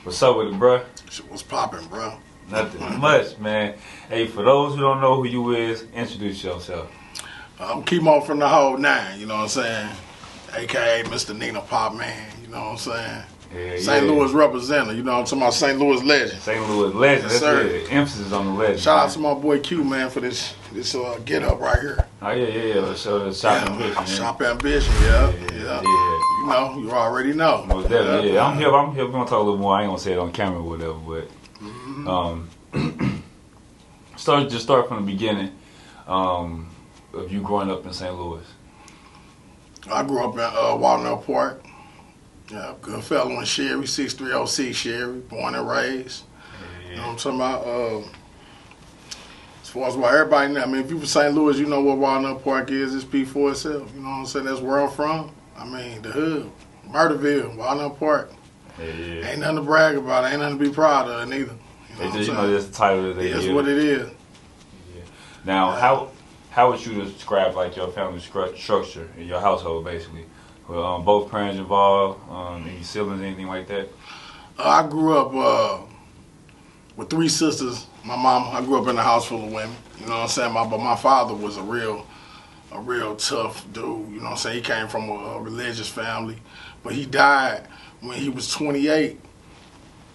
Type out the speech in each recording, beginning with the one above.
What's up with it, bruh? Shit was popping, bro. Nothing much, man. Hey, for those who don't know who you is, introduce yourself. I'm Kemo from the whole nine, you know what I'm saying? AKA Mr. Nina Pop Man, you know what I'm saying? Yeah, St. Louis representative, you know what I'm talking about? St. Louis legend. St. Louis legend, Yes, that's sir. it. Emphasis on the legend. Shout man. out to my boy Q, man, for this get up right here. Oh, yeah. So, Shop Ambition, man. Shop Ambition, yeah. You know, you already know. Most definitely, yeah. I'm here. We're going to talk a little more. I ain't going to say it on camera or whatever, but start from the beginning of you growing up in St. Louis. I grew up in Walnut Park. Yeah, good fellow in Sherry, 6306 Sherry, born and raised. Yeah. You know what I'm talking about? As far as what everybody know, I mean, if you from St. Louis, you know what Walnut Park is. It's speak for itself. You know what I'm saying? That's where I'm from. I mean, the hood, Murderville, Walnut Park. Yeah. Ain't nothing to brag about. Ain't nothing to be proud of neither. You know, that's the title that they That's give. what it is. Yeah. Now, how would you describe like your family structure in your household, basically? With both parents involved, any siblings, anything like that? I grew up with three sisters. My mom, I grew up in a house full of women. You know what I'm saying? But my father was a real tough dude. You know what I'm saying? He came from a religious family, but he died when he was 28.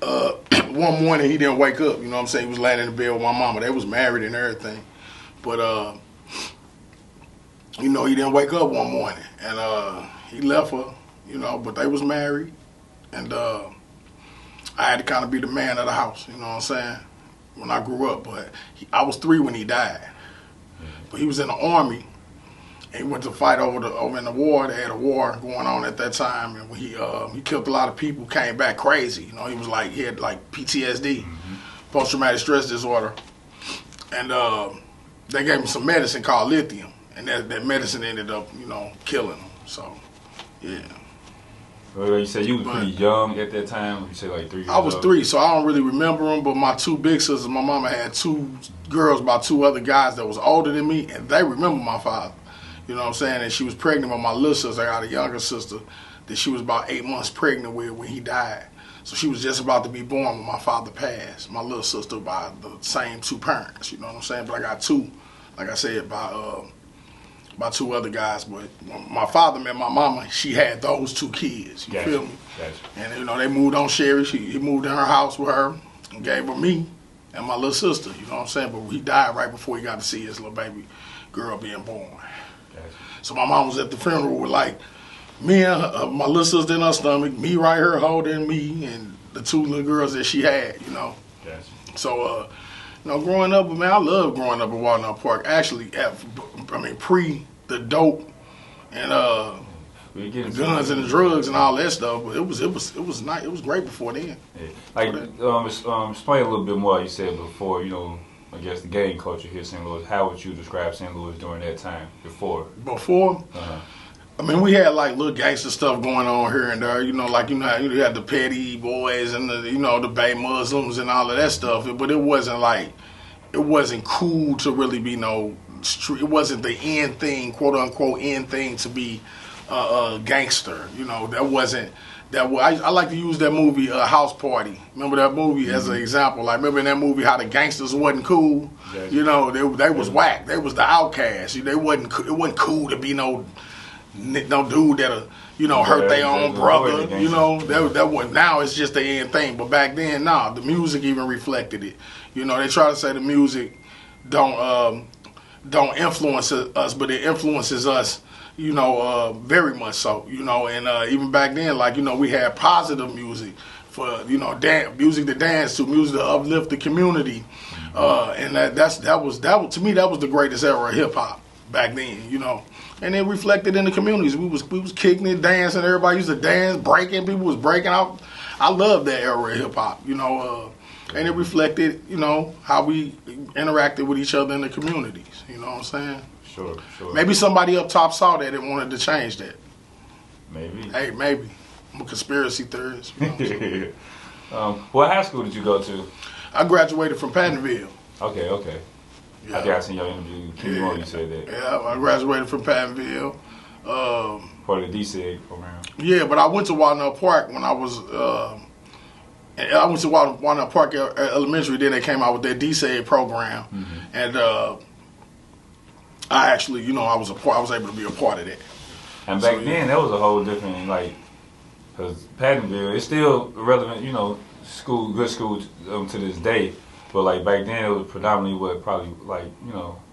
One morning he didn't wake up. You know what I'm saying? He was laying in the bed with my mama. They was married and everything, but you know, he didn't wake up one morning, and he left her. You know, but they was married, and I had to kind of be the man of the house. You know what I'm saying? When I grew up, but I was 3 when he died. But he was in the army, and he went to fight over in the war. They had a war going on at that time, and when he killed a lot of people. Came back crazy. You know, he had like PTSD, post-traumatic stress disorder, and they gave him some medicine called lithium, and that medicine ended up, you know, killing him. So, yeah. Well, you said you was pretty young at that time. You said like 3 years I was old. 3, so I don't really remember them. But my 2 big sisters, my mama had 2 girls by 2 other guys that was older than me, and they remember my father. You know what I'm saying? And she was pregnant with my little sister. I got a younger sister that she was about 8 months pregnant with when he died. So she was just about to be born when my father passed. My little sister by the same 2 parents. You know what I'm saying? But I got 2, like I said, by 2 other guys. But when my father met my mama, she had those 2 kids. You feel me? Gotcha. And, you know, they moved on Sherry. He moved in her house with her and gave her me and my little sister. You know what I'm saying? But he died right before he got to see his little baby girl being born. Gotcha. So my mom was at the funeral with like me and my little sister in her stomach, me right here holding me, and the 2 little girls that she had, you know. Gotcha. So, you know, growing up, man, I love growing up in Walnut Park. Actually, pre the dope and the guns and the drugs and all that stuff. But it was nice. It was great before then. Yeah. Like, explain a little bit more. You said before, you know, I guess the gang culture here in St. Louis. How would you describe St. Louis during that time before? Before. I mean, we had like little gangster stuff going on here and there, you know, like, you know, you had the petty boys and the, you know, the Bay Muslims and all of that stuff, but it wasn't cool to really be no street. It wasn't the end thing, quote unquote end thing, to be a gangster. You know, that wasn't that. I like to use that movie House Party. Remember that movie as an example? Like, remember in that movie how the gangsters wasn't cool. Exactly. You know, they was whack. They was the outcasts. It wasn't cool to be no dude that'll, you know, hurt their own brother. You know, that wasn't. Now it's just the end thing. But back then, nah, the music even reflected it. You know, they try to say the music don't influence us, but it influences us. You know, very much so. You know, and even back then, like, you know, we had positive music for, you know, music to dance to, music to uplift the community, and that was to me that was the greatest era of hip hop back then. You know. And it reflected in the communities. We was kicking it, dancing. Everybody used to dance, breaking. People was breaking out. I love that era of hip hop, you know. And it reflected, you know, how we interacted with each other in the communities. You know what I'm saying? Sure. Maybe somebody up top saw that and wanted to change that. Maybe. Hey, maybe. I'm a conspiracy theorist. You know what I'm saying? What high school did you go to? I graduated from Pattonville. Okay. Yeah. I seen your interview. You said that. Yeah, I graduated from Pattonville. Part of the DSEG program. Yeah, but I went to Walnut Park when I was And I went to Walnut Park Elementary. Then they came out with their DCA program, and I actually, I was able to be a part of that. And back then, that was a whole different, like, because Pattonville, it's still relevant, good school to this day. But, like, back then, it was predominantly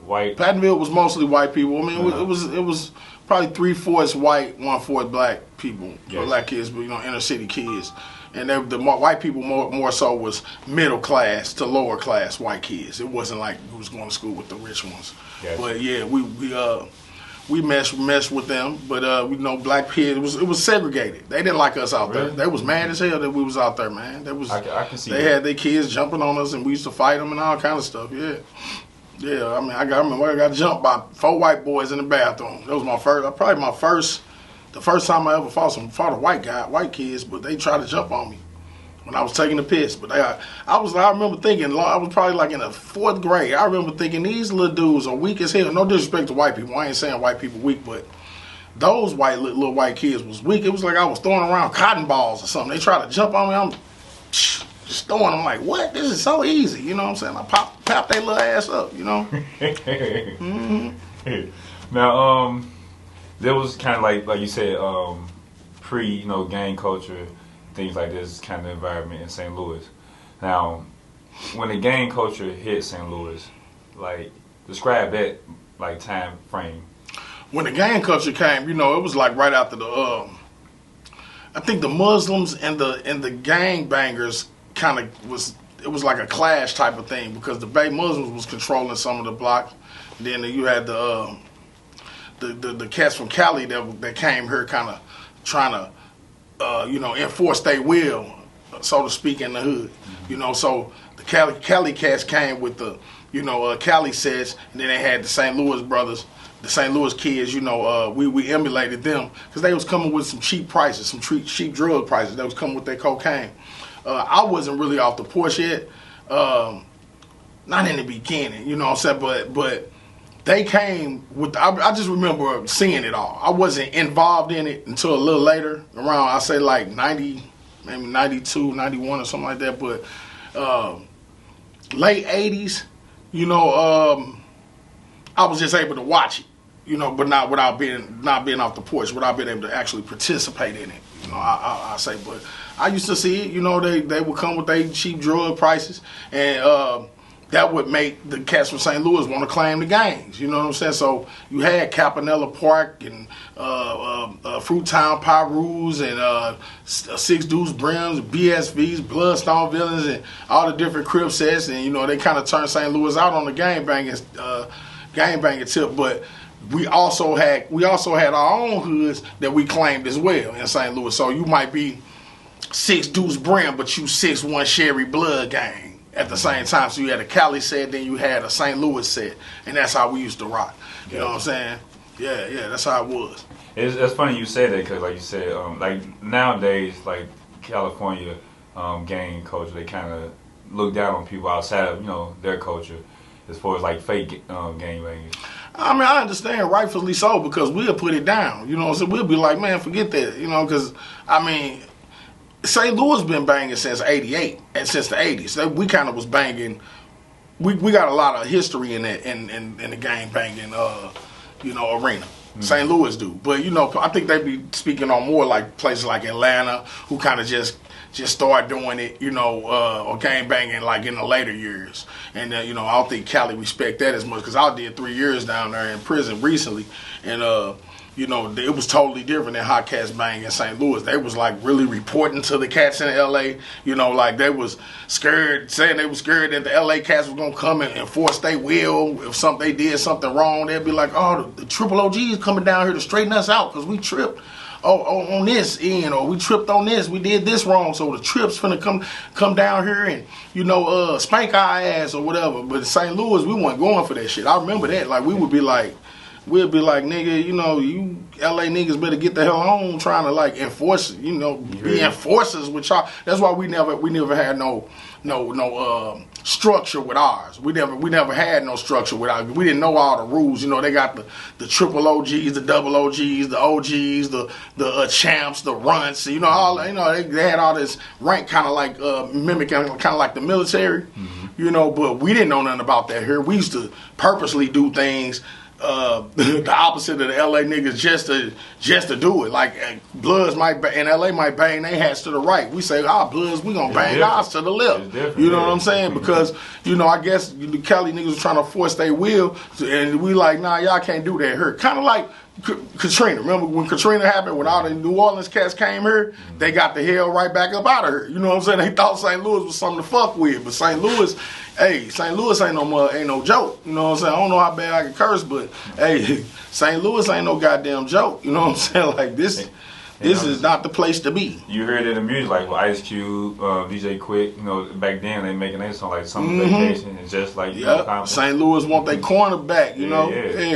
white. Pattonville was mostly white people. I mean, it was probably 3/4 white, 1/4 black people, black kids, but, inner city kids. And the white people more so was middle class to lower class white kids. It wasn't like we was going to school with the rich ones. Gotcha. But yeah, we meshed with them. But black kids, it was segregated. They didn't like us out there. They was mad as hell that we was out there, man. I can see they had their kids jumping on us, and we used to fight them and all kind of stuff. Yeah. Yeah, I mean, I remember I got jumped by 4 white boys in the bathroom. That was the first time I ever fought a white kids, but they tried to jump on me when I was taking the piss. But I remember thinking, I was probably like in the 4th grade. I remember thinking these little dudes are weak as hell. No disrespect to white people. I ain't saying white people weak, but those little white kids was weak. It was like I was throwing around cotton balls or something. They tried to jump on me. I'm just throwing them like, what? This is so easy. You know what I'm saying? I pop their little ass up, Now, there was kind of like you said, pre, gang culture, things like this kind of environment in St. Louis. Now, when the gang culture hit St. Louis, like, describe that, like, time frame. When the gang culture came, it was like right after I think the Muslims and the gang bangers it was like a clash type of thing, because the Bay Muslims was controlling some of the blocks. And then you had the cats from Cali that came here kind of trying to, enforce their will, so to speak, in the hood. So the Cali cats came with the, Cali sets, and then they had the St. Louis brothers, the St. Louis kids, we emulated them because they was coming with some cheap prices, some cheap drug prices. They was coming with their cocaine. I wasn't really off the porch yet, not in the beginning, you know what I'm saying, but they came with, I just remember seeing it all. I wasn't involved in it until a little later, around, I say like 90, maybe 92, 91 or something like that, but late 80s, I was just able to watch it, but not without being off the porch, without being able to actually participate in it. I say, but I used to see it. They would come with their cheap drug prices, and that would make the cats from St. Louis want to claim the gangs. You know what I'm saying? So you had Campanella Park and Fruittown Pyrus and Six Deuce Brims, BSVs, Bloodstone Villains, and all the different crib sets. And they kind of turned St. Louis out on the gang banging tip, but we also had our own hoods that we claimed as well in St. Louis. So you might be 6 Deuce Brim, but you 6-1 Sherry Blood gang at the same time. So you had a Cali set, then you had a St. Louis set, and that's how we used to rock. You know what I'm saying? Yeah, that's how it was. It's funny you say that, because like you said, like nowadays, like California gang culture, they kind of look down on people outside of their culture as far as like fake gang bangers. I mean, I understand, rightfully so, because we'll put it down. You know what I'm saying? We'll be like, man, forget that. Because, I mean, St. Louis been banging since 88 and since the 80s. We kind of was banging. We got a lot of history in that in the gang banging, arena. Mm-hmm. St. Louis do. But, I think they be speaking on more like places like Atlanta, who kind of just start doing it, or gang banging like in the later years. And, I don't think Cali respect that as much, because I did 3 years down there in prison recently. And, it was totally different than how cats bang in St. Louis. They was like really reporting to the cats in L.A., like they was scared, saying they was scared that the L.A. cats was going to come and enforce their will. If they did something wrong, they'd be like, oh, the triple OG is coming down here to straighten us out because we tripped. On this end, or we tripped on this, we did this wrong, so the trips finna come down here and spank our ass or whatever. But in St. Louis, we weren't going for that shit. I remember that. Like, we would be like, we'll be like, nigga, you know, you LA niggas better get the hell on trying to like enforce, you know, be enforcers with y'all. That's why we never had no structure with ours. We never had no structure with ours. We didn't know all the rules. You know, they got the triple OGs, the double OGs, the OGs, the champs, the runts. You know, all you know they had all this rank kind of like mimicking kind of like the military. You know, but we didn't know nothing about that here. We used to purposely do things the opposite of the LA niggas just to do it. Like Bloods in LA might bang their hats to the right. We say, Bloods, we gonna bang ours to the left. You know what I'm saying? Because, you know, I guess the Cali niggas were trying to force their will, and we like, nah, y'all can't do that here. Kind of like Katrina. Remember when Katrina happened, when all the New Orleans cats came here, they got the hell right back up out of here. You know what I'm saying? They thought St. Louis was something to fuck with, but St. Louis ain't no joke. You know what I'm saying? I don't know how bad I can curse, but hey, St. Louis ain't no goddamn joke. You know what I'm saying? Like this is not the place to be. You heard it in the music, like with Ice Cube, DJ Quick. You know, back then they making that song like Summer Vacation, and just like St. Louis want their cornerback. You know,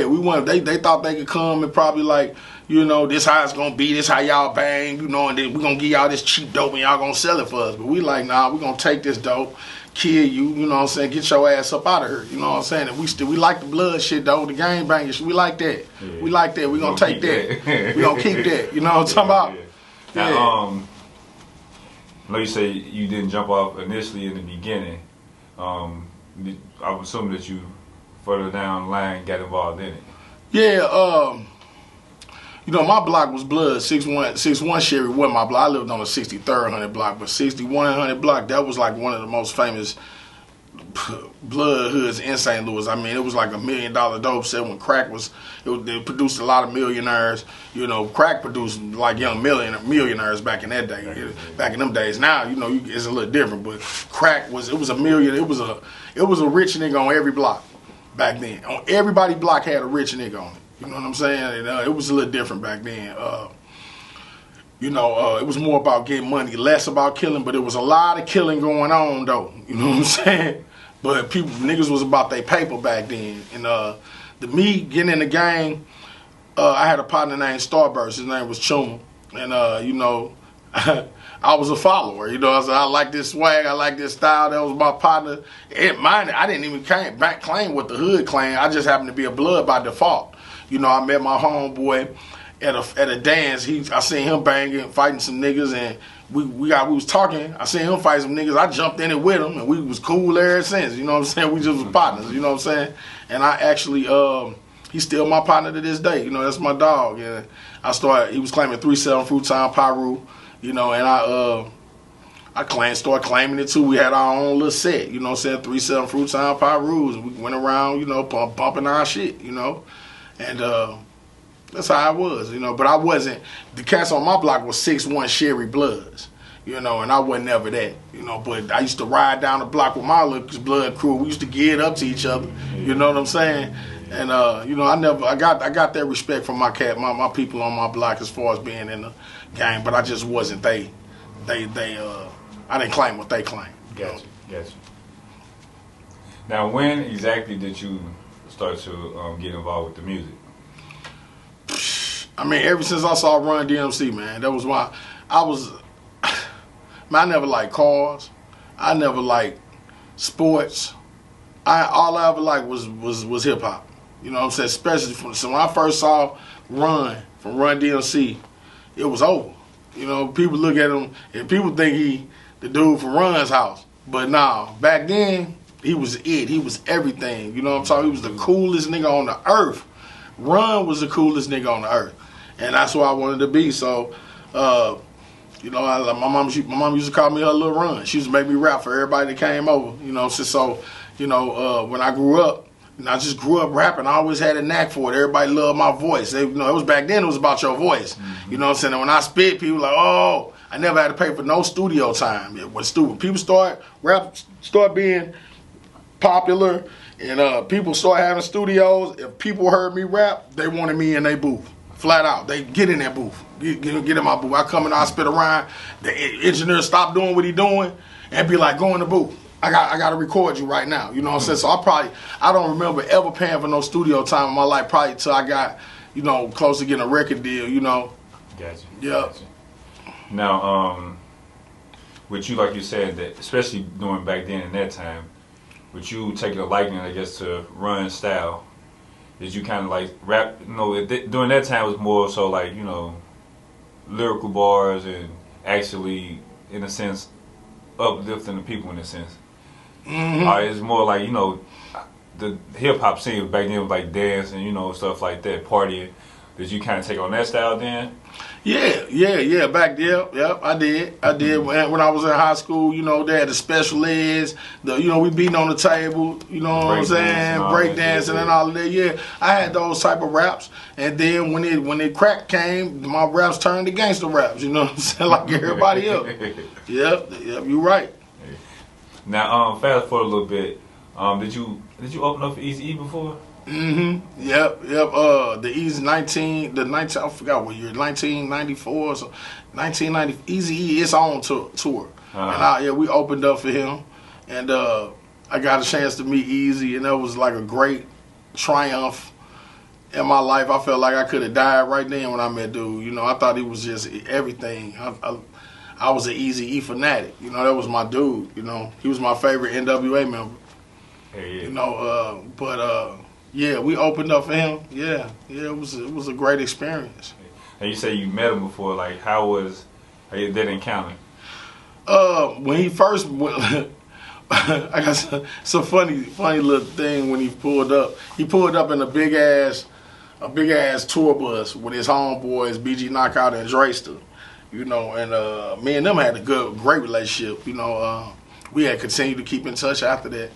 we want. They thought they could come and probably like, you know, this how it's gonna be. This how y'all bang. You know, and then we gonna give y'all this cheap dope and y'all gonna sell it for us. But we like, nah, we gonna take this dope, kill you, you know what I'm saying, get your ass up out of here, you know what I'm saying, and we like the blood shit though, the gang banging shit, we like that, we like that, we gonna take that, we gonna keep that, you know what I'm talking about. Now, I know you say you didn't jump off initially in the beginning, I'm assuming that you further down the line got involved in it. Yeah, you know, my block was blood. 61 Sherry wasn't my block. I lived on the 63rd 100 block, but 6100 block, that was like one of the most famous blood hoods in St. Louis. I mean, it was like $1 million dope set when crack they produced a lot of millionaires. You know, crack produced like young millionaires back in that day, back in them days. Now, you know, it's a little different, but crack was a rich nigga on every block back then. On everybody's block had a rich nigga on it. You know what I'm saying? And, it was a little different back then. You know, it was more about getting money, less about killing, but there was a lot of killing going on, though. You know what I'm saying? But niggas was about their paper back then. And me getting in the gang, I had a partner named Starburst. His name was Chuma. And, you know, I was a follower. You know, I like this swag, I like this style. That was my partner. I didn't even claim what the hood claimed. I just happened to be a blood by default. You know, I met my homeboy at a dance. I seen him banging, fighting some niggas, and we was talking. I seen him fight some niggas. I jumped in it with him, and we was cool ever since. You know what I'm saying? We just was partners. You know what I'm saying? And I actually, he's still my partner to this day. You know, that's my dog. And he was claiming 3-7 Fruit Time Pyru. You know, and I started claiming it too. We had our own little set. You know what I'm saying? 3-7 Fruit Time Pyru, and we went around, you know, bumping our shit. You know. And that's how I was, you know. But I wasn't. The cats on my block was 6'1" Sherry Bloods, you know, and I wasn't ever that, you know. But I used to ride down the block with my little blood crew. We used to get up to each other, you know what I'm saying. And you know, I got that respect from my people on my block as far as being in the game. But I just wasn't I didn't claim what they claimed. Gotcha. Now, when exactly did you start to get involved with the music? I mean, ever since I saw Run DMC, man, that was why I never liked cars. I never liked sports. All I ever liked was hip hop. You know what I'm saying? Especially when I first saw Run from Run DMC, it was over. You know, people look at him and people think he the dude from Run's house. But nah, back then, he was it. He was everything. You know what I'm talking? He was the coolest nigga on the earth. Run was the coolest nigga on the earth. And that's what I wanted to be. So, you know, my mom used to call me her little Run. She used to make me rap for everybody that came over. You know, so you know, when I grew up, and I just grew up rapping. I always had a knack for it. Everybody loved my voice. You know, it was back then. It was about your voice. You know what I'm saying? And when I spit, people were like, oh, I never had to pay for no studio time. It was stupid. People start being popular, and people start having studios. If people heard me rap, they wanted me in their booth. Flat out. They get in that booth. Get in my booth. I come in, I spit around. The engineer stop doing what he doing and be like, go in the booth. I got to record you right now. You know what I'm saying? So I don't remember ever paying for no studio time in my life, probably till I got, you know, close to getting a record deal, you know. Gotcha. Yeah. Gotcha. Now, with you, like you said, that especially doing back then in that time, with you taking a liking, I guess, to run style, did you kind of like rap? You know, during that time it was more so like, you know, lyrical bars and actually, in a sense, uplifting the people in a sense. It's more like, you know, the hip hop scene back then was like dance and, you know, stuff like that, partying. Did you kind of take on that style then? Yeah. Back there, yep, I did. When I was in high school, you know, they had the special eds. You know, we beating on the table. You know what I'm saying? Break dancing and all of that. Yeah, I had those type of raps. And then when it crack came, my raps turned to gangster raps. You know what I'm saying? Like everybody else. Yep, you're right. Now, fast forward a little bit. Did you open up for Eazy-E before? Yep. The Easy I forgot what year, 1994 so 1990. Eazy-E is on tour. And we opened up for him, and I got a chance to meet Eazy, and that was like a great triumph in my life. I felt like I could have died right then when I met dude. You know, I thought he was just everything. I was an Eazy-E fanatic. You know, that was my dude. You know, he was my favorite NWA member. Hey, yeah. You know, yeah, we opened up for him. Yeah, it was a great experience. And you say you met him before. Like, how was that encounter? When he first went, I got some funny little thing when he pulled up. He pulled up in a big ass tour bus with his homeboys, BG Knockout and Drayster. You know, and me and them had a great relationship. You know, we had continued to keep in touch after that.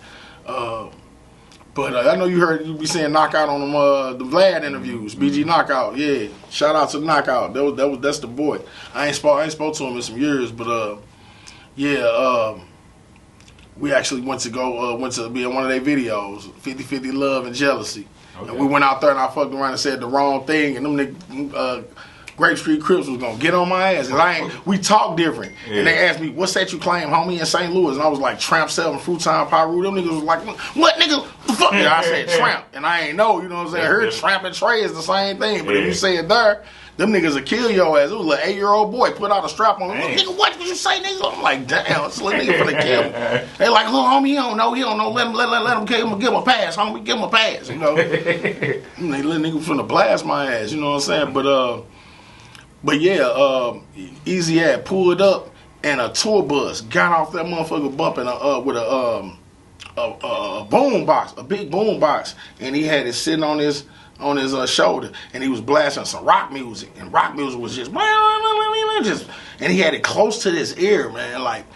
But I know you be saying Knockout on them the Vlad interviews. BG Knockout, yeah. Shout out to Knockout. That's the boy. I ain't spoke to him in some years, but we actually went to be in one of their videos, 50-50 Love and Jealousy. Okay. And we went out there and I fucked around and said the wrong thing, and them Grape Street Crips was gonna get on my ass, and we talk different. Yeah. And they asked me, "What's that you claim, homie, in St. Louis?" And I was like, "Tramp 7, Fruit Time, Pyru." Them niggas was like, "What nigga? The fuck?" And I said Tramp, and I ain't know, you know what I'm saying? I heard Tramp and Trey is the same thing, but if you say it there, them niggas will kill your ass. It was like 8-year-old boy put out a strap on him. Nigga, what did you say, nigga? I'm like, damn, it's a little nigga finna kill me. They like, "Oh, homie, he don't know. Let him kill him. Give him a pass, homie. Give him a pass." You know, they little nigga finna blast my ass. You know what I'm saying? But yeah, Eazy had pulled up and a tour bus got off that motherfucker bumping with a boom box, a big boom box, and he had it sitting on his shoulder, and he was blasting some rock music, and rock music was just, and he had it close to his ear, man, like.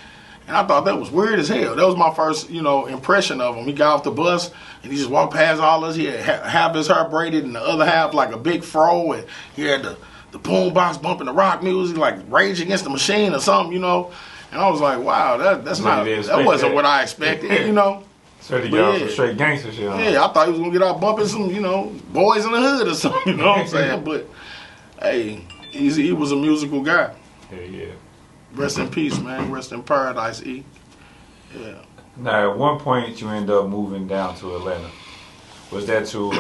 And I thought that was weird as hell. That was my first, you know, impression of him. He got off the bus and he just walked past all us. He had half his hair braided and the other half like a big fro, and he had the boom box bumping the rock music like Rage Against the Machine or something, you know. And I was like, wow, that wasn't what I expected, you know. So to get off some straight gangster shit. Yeah, I thought he was gonna get out bumping some, you know, Boys in the Hood or something, you know what I'm saying? But hey, he was a musical guy. Yeah. Rest in peace, man. Rest in paradise, E. Yeah. Now, at one point, you end up moving down to Atlanta. Was that to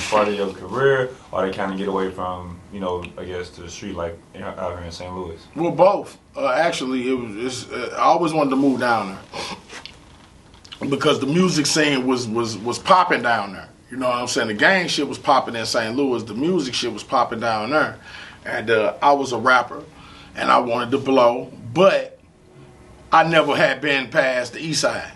part of your career, or to kind of get away from, you know, I guess, to the street life out here in St. Louis? Well, both. Actually, I always wanted to move down there because the music scene was popping down there. You know what I'm saying? The gang shit was popping in St. Louis. The music shit was popping down there. And I was a rapper, and I wanted to blow, but I never had been past the east side.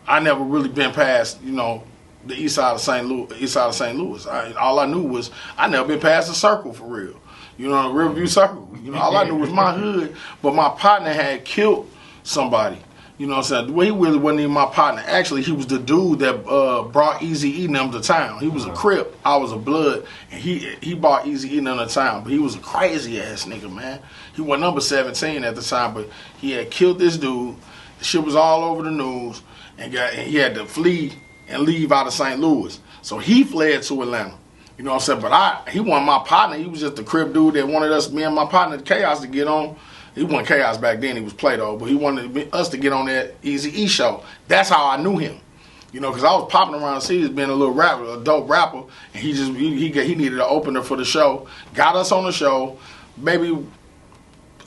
I never really been past, you know, the east side of St. Louis. All I knew was I never been past the circle for real. You know, the Riverview Circle. You know, all I knew was my hood, but my partner had killed somebody. You know what I'm saying? Well, he really wasn't even my partner. Actually, he was the dude that brought Eazy-E and them to town. He was a Crip. I was a Blood. And he brought Eazy-E and them to town. But he was a crazy ass nigga, man. He was number 17 at the time, but he had killed this dude. The shit was all over the news. And he had to flee and leave out of St. Louis. So he fled to Atlanta. You know what I'm saying? But he wasn't my partner. He was just the Crip dude that wanted me and my partner, Chaos, to get on He wasn't Chaos back then. He was Plato, but he wanted us to get on that Easy E show. That's how I knew him. You know, because I was popping around the city as being a little rapper, a dope rapper, and he needed an opener for the show. Got us on the show. Maybe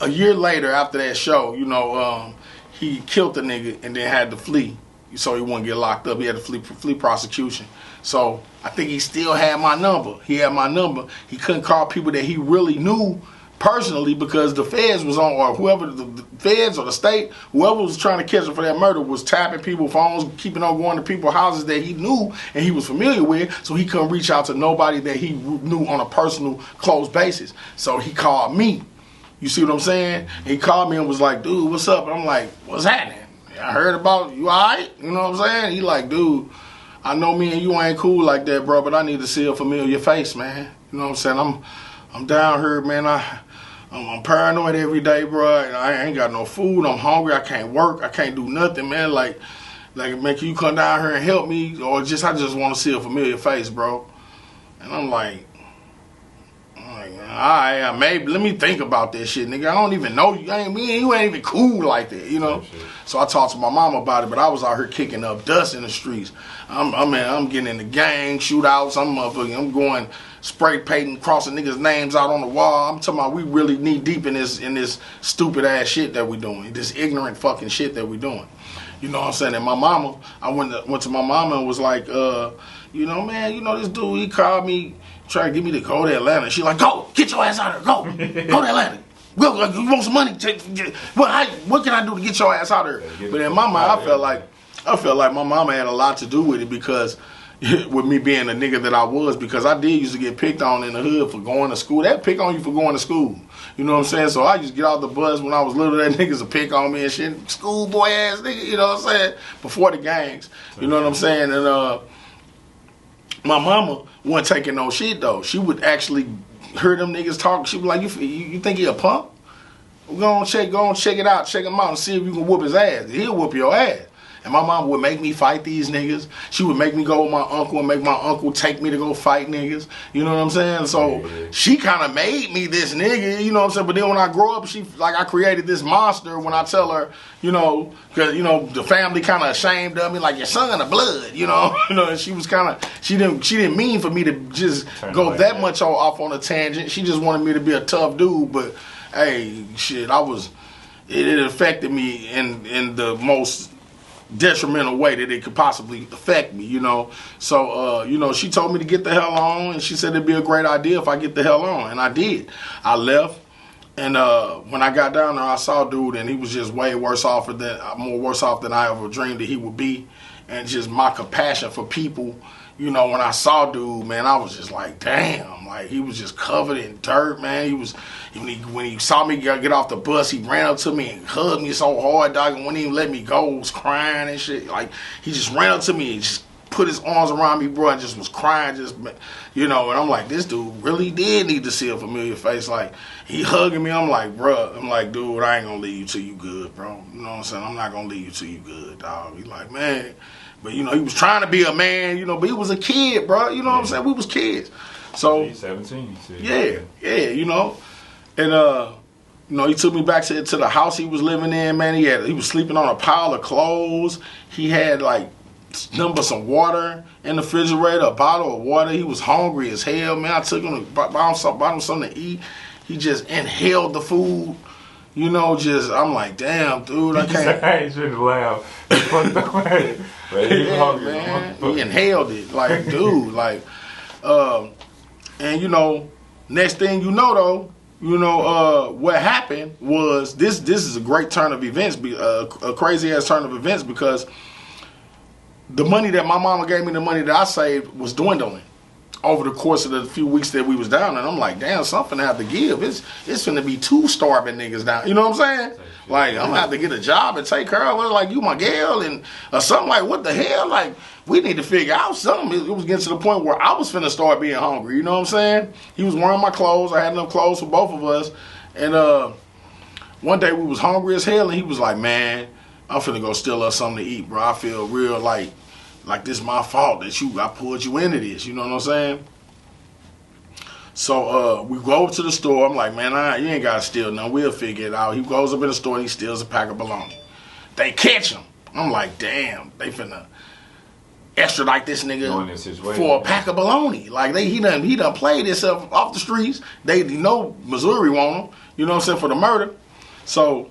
a year later after that show, you know, he killed the nigga and then had to flee, so he wouldn't get locked up. He had to flee prosecution. So I think he still had my number. He had my number. He couldn't call people that he really knew personally because the feds was on, or whoever, the feds or the state, whoever was trying to catch him for that murder was tapping people's phones, keeping on going to people's houses that he knew and he was familiar with, so he couldn't reach out to nobody that he knew on a personal, close basis. So he called me. You see what I'm saying? He called me and was like, dude, what's up? And I'm like, what's happening? I heard about you, all right? You know what I'm saying? He like, dude, I know me and you ain't cool like that, bro, but I need to see a familiar face, man. You know what I'm saying? I'm down here, man. I'm paranoid every day, bro. I ain't got no food. I'm hungry. I can't work. I can't do nothing, man. Like, man, can you come down here and help me? Or I just want to see a familiar face, bro. And I'm like, all right, maybe. Let me think about that shit, nigga. I don't even know you. You ain't even cool like that, you know? So I talked to my mom about it, but I was out here kicking up dust in the streets. I'm getting in the gang, shootouts. I'm going spray painting, crossing niggas' names out on the wall. I'm talking about we really knee deep in this stupid ass shit that we doing, this ignorant fucking shit that we doing. You know what I'm saying? And my mama, I went to my mama and was like, you know, man, you know this dude, he called me, trying to get me to go to Atlanta. She like, go, get your ass out of here, go to Atlanta. Well, you want some money? What can I do to get your ass out of here? But in my mind, I felt like my mama had a lot to do with it because with me being the nigga that I was, because I did used to get picked on in the hood for going to school. They'd pick on you for going to school. You know what I'm saying? So I used to get off the bus when I was little, that niggas would pick on me and shit. Schoolboy ass nigga, you know what I'm saying? Before the gangs. You know what I'm saying? And my mama wasn't taking no shit though. She would actually hear them niggas talk. She'd be like, you think he a punk? Go on check it out, check him out and see if you can whoop his ass. He'll whoop your ass. And my mom would make me fight these niggas. She would make me go with my uncle and make my uncle take me to go fight niggas. You know what I'm saying? So she kind of made me this nigga, you know what I'm saying? But then when I grow up, I created this monster when I tell her, you know, because, you know, the family kind of ashamed of me, like your son of blood, you know? And she was kind of, she didn't mean for me to just go that much off on a tangent. She just wanted me to be a tough dude. But, hey, shit, it affected me in the most detrimental way that it could possibly affect me, you know. So, you know, she told me to get the hell on, and she said it'd be a great idea if I get the hell on, and I did. I left, and when I got down there, I saw dude, and he was just way more worse off than I ever dreamed that he would be, and just my compassion for people. You know, when I saw dude, man, I was just like, damn. Like, he was just covered in dirt, man. When he saw me get off the bus, he ran up to me and hugged me so hard, dog, and wouldn't even let me go. Was crying and shit. Like, he just ran up to me and just put his arms around me, bro, and just was crying, just, you know. And I'm like, this dude really did need to see a familiar face. Like, he hugging me. I'm like, bro, dude, I ain't gonna leave you till you good, bro. You know what I'm saying? I'm not gonna leave you till you good, dog. He like, man. But, you know, he was trying to be a man, you know, but he was a kid, bro. You know what I'm saying? We was kids. So, he's 17. Yeah, you know. And, you know, he took me back to the house he was living in, man. He was sleeping on a pile of clothes. He had, like, some water in the refrigerator, a bottle of water. He was hungry as hell, man. I took him to buy him something to eat. He just inhaled the food. You know, I'm like, damn, dude, I can't. I ain't trying to laugh. Yeah, man. He inhaled it, like, dude, like, and you know, next thing you know, though, you know, what happened was this is a great turn of events, a crazy ass turn of events, because the money that my mama gave me, the money that I saved, was dwindling over the course of the few weeks that we was down. And I'm like, damn, something I have to give. It's finna be 2 starving niggas down. You know what I'm saying? Like, I'm gonna have to get a job and take care of it. Like, you my girl, and or something. Like, what the hell? Like, we need to figure out something. It was getting to the point where I was finna start being hungry. You know what I'm saying? He was wearing my clothes. I had enough clothes for both of us. And one day we was hungry as hell, and he was like, man, I'm finna go steal us something to eat, bro. I feel real like this my fault that I pulled you into this. You know what I'm saying? So we go over to the store. I'm like, man, you ain't got to steal nothing. We'll figure it out. He goes up in the store and he steals a pack of bologna. They catch him. I'm like, damn, they finna extradite this nigga for a pack of bologna. Like he done played himself off the streets. They know Missouri want him. You know what I'm saying, for the murder. So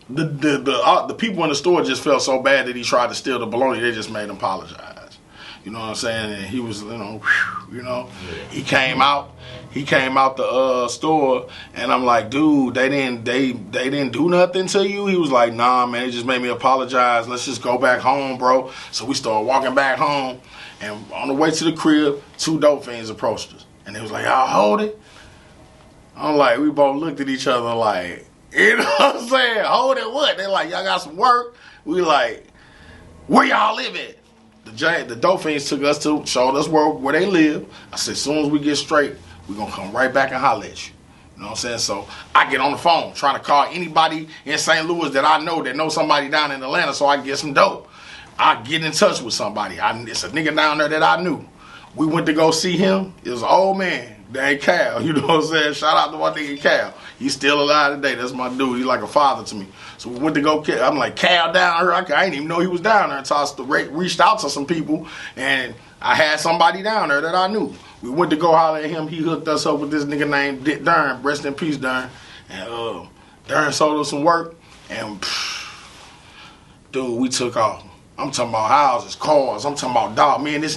the people in the store just felt so bad that he tried to steal the bologna. They just made him apologize. You know what I'm saying? And he was, he came out the store, and I'm like, dude, they didn't do nothing to you. He was like, nah, man, it just made me apologize. Let's just go back home, bro. So we started walking back home, and on the way to the crib, 2 dope fiends approached us, and they was like, I'll hold it. I'm like, we both looked at each other like, you know what I'm saying? Hold it what? They like, y'all got some work? We like, where y'all live at? The dope fiends took us to, showed us where they live. I said, as soon as we get straight, we're going to come right back and holler at you. You know what I'm saying? So I get on the phone trying to call anybody in St. Louis that I know somebody down in Atlanta so I can get some dope. I get in touch with somebody. It's a nigga down there that I knew. We went to go see him. It was an old man. Named Cal, you know what I'm saying? Shout out to my nigga Cal. He's still alive today. That's my dude. He's like a father to me. So we went to go. I'm like, Cal down here. I didn't even know he was down there until I reached out to some people, and I had somebody down there that I knew. We went to go holler at him. He hooked us up with this nigga named Dick Dern. Rest in peace, Dern. And Dern sold us some work, and dude, we took off. I'm talking about houses, cars. I'm talking about dog. Me and this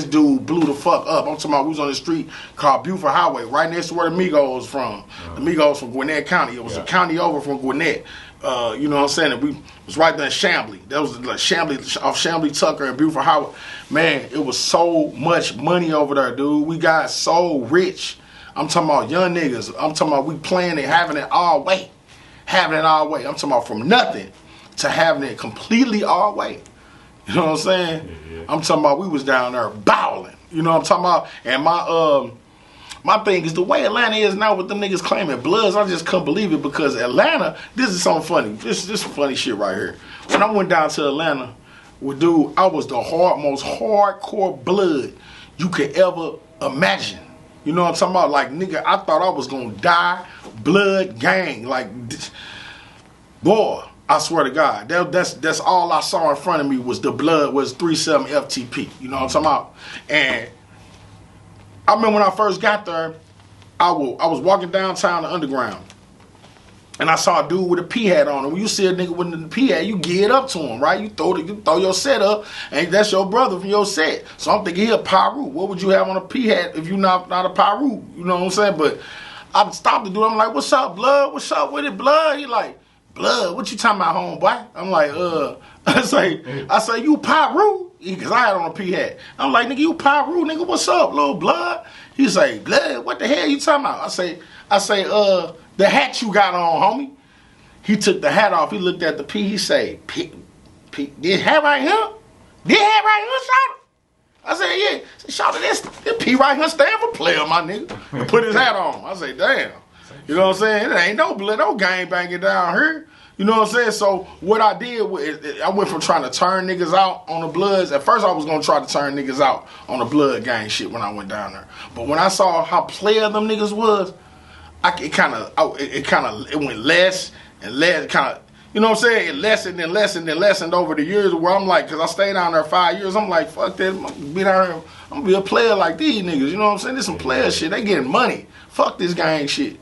dude blew the fuck up. I'm talking about we was on the street called Buford Highway, right next to where the Migos from. The Migos from Gwinnett County. It was a county over from Gwinnett. You know what I'm saying? And we was right there in Chambly. That was like Chambly, off Chambly Tucker and Buford Highway. Man, it was so much money over there, dude. We got so rich. I'm talking about young niggas. I'm talking about we playing it, having it all way. Having it all way. I'm talking about from nothing to having it completely all way. You know what I'm saying? Yeah. I'm talking about we was down there bowling. You know what I'm talking about? And my thing is the way Atlanta is now with them niggas claiming Bloods, I just couldn't believe it because Atlanta, this is something funny. This is funny shit right here. When I went down to Atlanta, dude, I was the most hardcore Blood you could ever imagine. You know what I'm talking about? Like, nigga, I thought I was gonna die. Blood gang. Like, boy. I swear to God, that's all I saw in front of me was the Blood, was 37 FTP. You know what I'm talking about? And I remember when I first got there, I was walking downtown the Underground, and I saw a dude with a P hat on. And when you see a nigga with a P hat, you get up to him, right? You throw your set up, and that's your brother from your set. So I'm thinking he a Pyru. What would you have on a P hat if you not a Pyru? You know what I'm saying? But I stopped the dude. I'm like, what's up, Blood? What's up with it, Blood? He like, Blood, what you talking about, homeboy? I'm like, I say, you Pyru? Because I had on a P hat. I'm like, nigga, you Pyru, nigga, what's up, little Blood? He say, Blood, what the hell you talking about? I say, the hat you got on, homie. He took the hat off. He looked at the P. He say, P, this hat right here? This hat right here, shout. I said, yeah. Shout this P right here stand for player, my nigga. And put his hat on. I say, damn. You know what I'm saying? It ain't no blood, no gang banging down here. You know what I'm saying? So what I did was I went from trying to turn niggas out on the Bloods. At first I was gonna try to turn niggas out on the Blood gang shit when I went down there. But when I saw how player them niggas was, it went less and less. You know what I'm saying? It lessened and lessened and lessened over the years. Where I'm like, cause I stayed down there 5 years. I'm like, fuck that. I'm gonna be down here. I'm gonna be a player like these niggas. You know what I'm saying? This some player shit. They getting money. Fuck this gang shit.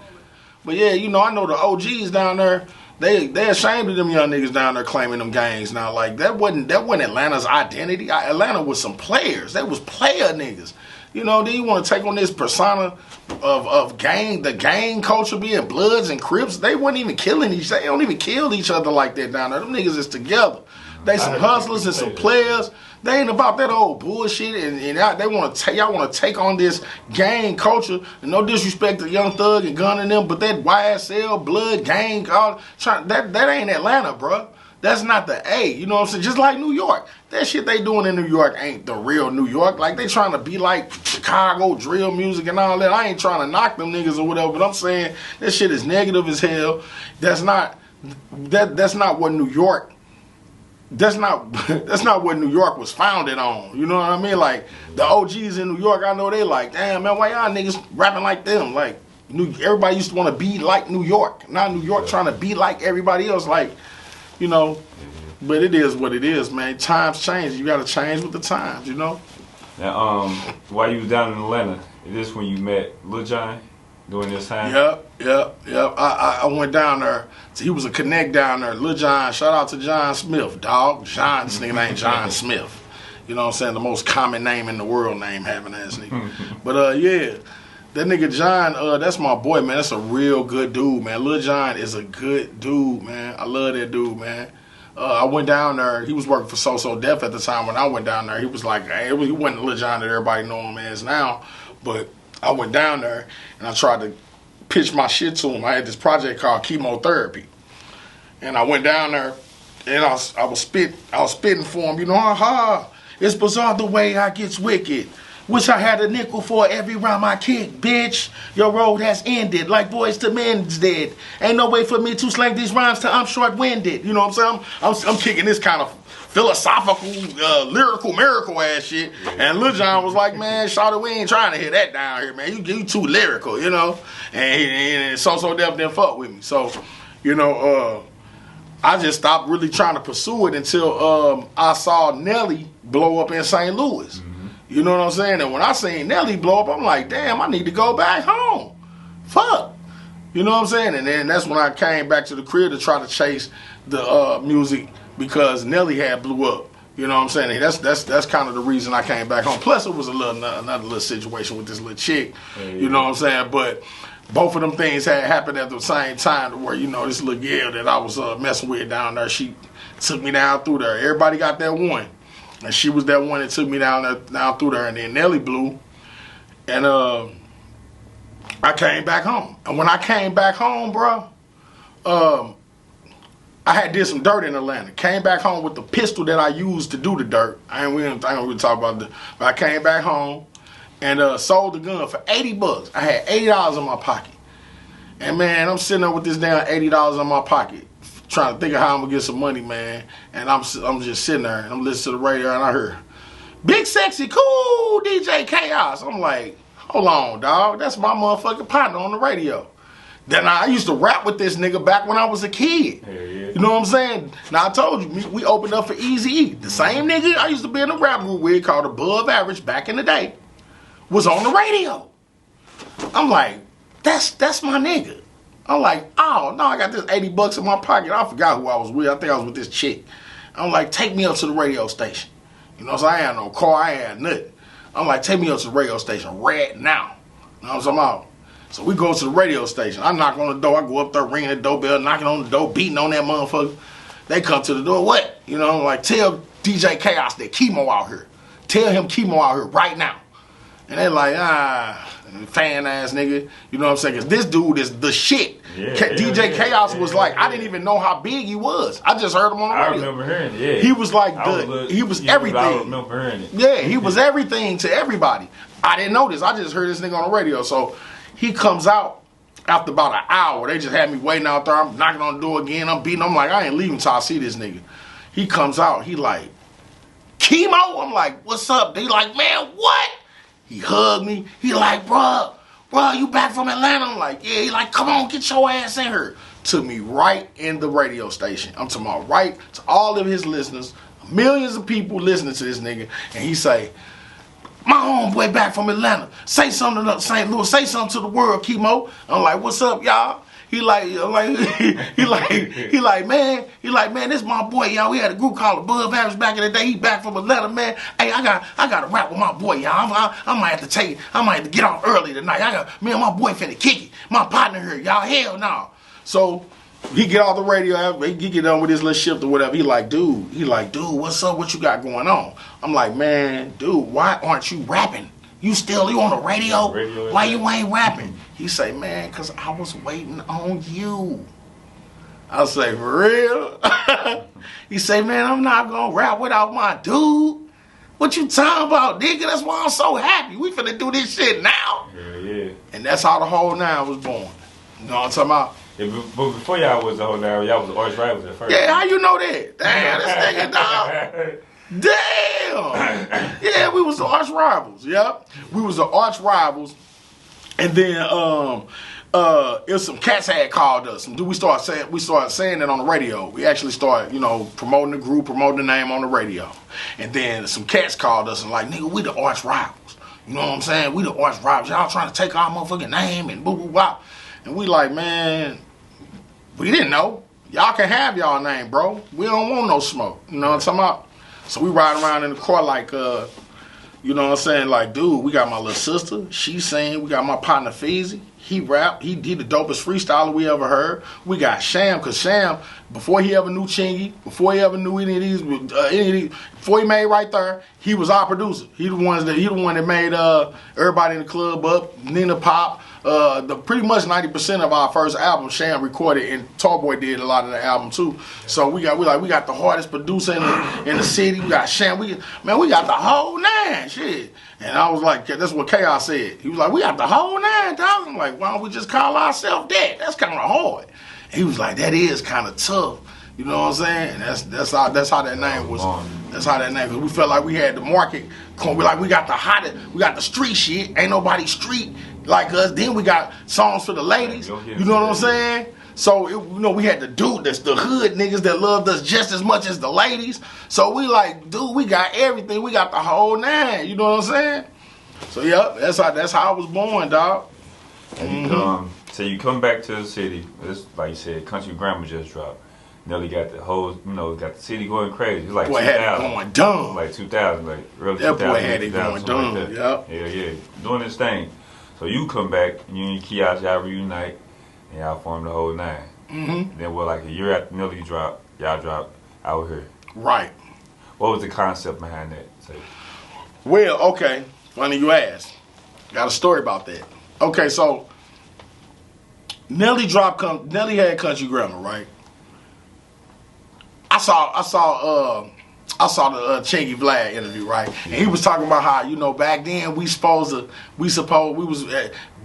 But yeah, you know, I know the OGs down there, they ashamed of them young niggas down there claiming them gangs now. Like, that wasn't Atlanta's identity. Atlanta was some players. They was player niggas. You know, then you want to take on this persona of gang, the gang culture being Bloods and Crips. They weren't even killing they don't even kill each other like that down there. Them niggas is together. They some hustlers and some players. They ain't about that old bullshit, and y'all want to take on this gang culture. And no disrespect to Young Thug and Gun and them, but that YSL Blood gang, that ain't Atlanta, bro. That's not the A. You know what I'm saying? Just like New York, that shit they doing in New York ain't the real New York. Like, they trying to be like Chicago drill music and all that. I ain't trying to knock them niggas or whatever, but I'm saying that shit is negative as hell. That's not what New York that's not what New York was founded on. You know what I mean? Like the OGs in New York, I know they like, damn man, why y'all niggas rapping like them? Like everybody used to want to be like New York. Not New York trying to be like everybody else. Like, you know, but it is what it is, man. Times change. You got to change with the times, you know. Now, while you was down in Atlanta, is this when you met Lil Jon during this time? Yep. I went down there. He was a connect down there. Lil Jon, shout out to John Smith, dog. John, this nigga named John Smith. You know what I'm saying? The most common name in the world, name having ass nigga. But yeah, that nigga John, that's my boy, man. That's a real good dude, man. Lil Jon is a good dude, man. I love that dude, man. I went down there. He was working for So Def at the time when I went down there. He was like, hey, he wasn't Lil Jon that everybody know him as now. But I went down there and I tried to pitch my shit to him. I had this project called Chemotherapy. And I went down there and I was spitting for him, you know, it's bizarre the way I gets wicked. Wish I had a nickel for every rhyme I kick, bitch. Your road has ended like Boys to Men's did. Ain't no way for me to slang these rhymes till I'm short-winded. You know what I'm saying? I'm kicking this kind of philosophical, lyrical, miracle ass shit. And Lil Jon was like, man, shawty, we ain't trying to hear that down here, man. You too lyrical, you know? And So Def didn't fuck with me. So, you know, I just stopped really trying to pursue it until I saw Nelly blow up in St. Louis. You know what I'm saying? And when I seen Nelly blow up, I'm like, damn, I need to go back home. Fuck. You know what I'm saying? And then that's when I came back to the crib to try to chase the music because Nelly had blew up. You know what I'm saying? And that's kind of the reason I came back home. Plus, it was another little situation with this little chick. You know what I'm saying? But both of them things had happened at the same time where, you know, this little girl that I was messing with down there, she took me down through there. Everybody got that one. And she was that one that took me down through there. And then Nelly blew. And I came back home. And when I came back home, bro, I had did some dirt in Atlanta. Came back home with the pistol that I used to do the dirt. I ain't really talk about that. But I came back home and sold the gun for $80. I had $80 in my pocket. And, man, I'm sitting there with this damn $80 in my pocket, trying to think of how I'm going to get some money, man. And I'm just sitting there, and I'm listening to the radio, and I heard, Big Sexy, cool, DJ Chaos. I'm like, hold on, dog. That's my motherfucking partner on the radio. Then I used to rap with this nigga back when I was a kid. Yeah. You know what I'm saying? Now, I told you, we opened up for Eazy-E. The same nigga I used to be in a rap group with called Above Average back in the day was on the radio. I'm like, that's my nigga. I'm like, oh, no, I got this $80 in my pocket. I forgot who I was with. I think I was with this chick. I'm like, take me up to the radio station. You know, so I ain't had no car. I ain't had nothing. I'm like, take me up to the radio station right now. You know what I'm talking about? So we go to the radio station. I knock on the door. I go up there, ringing the doorbell, knocking on the door, beating on that motherfucker. They come to the door. What? You know, like, tell DJ Chaos that Kemo out here. Tell him Kemo out here right now. And they like, fan ass nigga. You know what I'm saying? Because this dude is the shit. Yeah, DJ Chaos was like, I didn't even know how big he was. I just heard him on the radio. I remember hearing it, yeah. He was like, he was everything. I remember hearing it. Yeah, he was everything to everybody. I didn't know this. I just heard this nigga on the radio. So he comes out after about an hour. They just had me waiting out there. I'm knocking on the door again. I'm beating. I'm like, I ain't leaving till I see this nigga. He comes out. He like, Kemo? I'm like, what's up? He like, man, what? He hugged me. He like, bro, you back from Atlanta? I'm like, yeah. He like, come on, get your ass in here. Took me right in the radio station. I'm talking about right to all of his listeners, millions of people listening to this nigga. And he say, my homeboy back from Atlanta. Say something to St. Louis. Say something to the world, Kemo. I'm like, what's up, y'all? He like, man, this my boy, y'all. We had a group called Above Average back in the day. He back from Atlanta, man. Hey, I got to rap with my boy, y'all. I might have to get off early tonight. Me and my boy finna kick it. My partner here, y'all. Hell no. So he get off the radio, he get done with his little shift or whatever. He like, dude, what's up? What you got going on? I'm like, man, dude, why aren't you rapping? You on the radio? Why you ain't rapping? He say, man, because I was waiting on you. I say, for real? He say, man, I'm not going to rap without my dude. What you talking about, nigga? That's why I'm so happy. We finna do this shit now. Yeah. And that's how the whole 9 was born. You know what I'm talking about? Yeah, but before y'all was the whole nine, y'all was arch rivals at first. Yeah, how you know that? Damn, this nigga, dog. Damn. Yeah, we was the arch rivals. Yep. We was the arch rivals. And then if some cats had called us, and we started saying it on the radio. We actually started, promoting the group, promoting the name on the radio. And then some cats called us and like, nigga, we the arch rivals. You know what I'm saying? We the arch rivals. Y'all trying to take our motherfucking name and boo boo bop. And we like, man, we didn't know. Y'all can have y'all name, bro. We don't want no smoke. You know what I'm talking about? So we ride around in the car like, you know what I'm saying? Like, dude, we got my little sister. She sing. We got my partner, Feezy. He rap. He the dopest freestyler we ever heard. We got Sham, because Sham, before he ever knew Chingy, before he ever knew any of these, before he made Right There, he was our producer. He the one that made everybody in the club up, Nina Pop. Pretty much 90% of our first album, Sham recorded, and Tallboy did a lot of the album too. So we got the hardest producer in the city. We got Sham. We got the whole nine shit. And I was like, that's what Chaos said. He was like, we got the whole nine, dog. I'm like, why don't we just call ourselves that? That's kind of hard. And he was like, that is kind of tough. You know what I'm saying? And that's how that name was. That's how that name. Cause we felt like we had the market. We got the hottest. We got the street shit. Ain't nobody street like us. Then we got songs for the ladies. You know what I'm saying? So we had the that's the hood niggas that loved us just as much as the ladies. So we like, dude, we got everything. We got the whole nine. You know what I'm saying? So yeah, that's how I was born, dog. And so you come back to the city. It's like you said, Country Grammar just dropped. Nelly got the whole, got the city going crazy. It's like boy 2000. Had it going dumb. Like 2000, like early that 2000. That boy had it going dumb. Like yep. Yeah, doing this thing. So you come back, you and Kios, y'all reunite, and y'all form the whole nine. Mm-hmm. Then like a year after Nelly dropped, y'all dropped Out Here. Right. What was the concept behind that? Well, okay. Funny you asked. Got a story about that. Okay, so Nelly had Country Grammar, right? I saw the Chingy Vlad interview, right? And he was talking about how, back then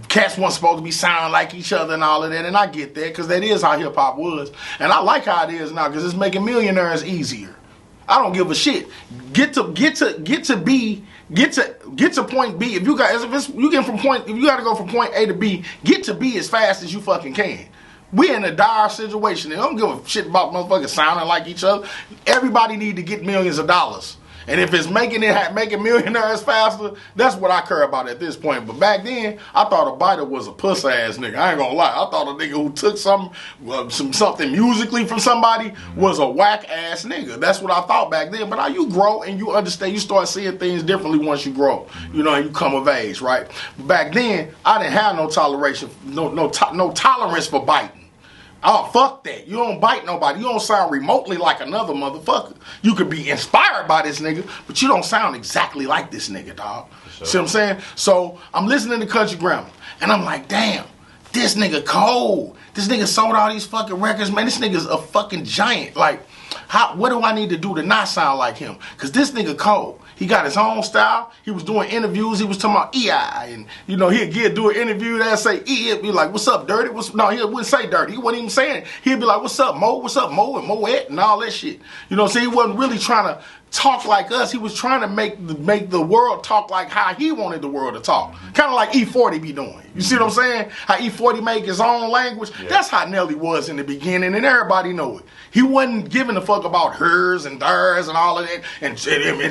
cats weren't supposed to be sounding like each other and all of that, and I get that because that is how hip hop was, and I like how it is now because it's making millionaires easier. I don't give a shit. Get to point B. If you got to go from point A to B, get to B as fast as you fucking can. We in a dire situation. They don't give a shit about motherfuckers sounding like each other. Everybody need to get millions of dollars. And if it's making millionaires faster, that's what I care about at this point. But back then, I thought a biter was a puss ass nigga. I ain't gonna lie. I thought a nigga who took something musically from somebody was a whack ass nigga. That's what I thought back then. But now you grow and you understand. You start seeing things differently once you grow. And you come of age, right? But back then, I didn't have no toleration, no tolerance for biting. Oh, fuck that. You don't bite nobody. You don't sound remotely like another motherfucker. You could be inspired by this nigga, but you don't sound exactly like this nigga, dog. Sure. See what I'm saying? So I'm listening to Country Grammar, and I'm like, damn, this nigga cold. This nigga sold all these fucking records, man. This nigga's a fucking giant. Like, what do I need to do to not sound like him? Because this nigga cold. He got his own style. He was doing interviews. He was talking about EI. And, he'd do an interview that say E. He'd be like, what's up, Dirty? No, he wouldn't say Dirty. He wasn't even saying it. He'd be like, what's up, Mo? What's up, Mo? And Moet and all that shit. So he wasn't really trying to talk like us. He was trying to make the world talk like how he wanted the world to talk. Kind of like E40 be doing. You see what I'm saying? How E40 make his own language. Yeah. That's how Nelly was in the beginning, and everybody know it. He wasn't giving a fuck about hers and theirs and all of that, and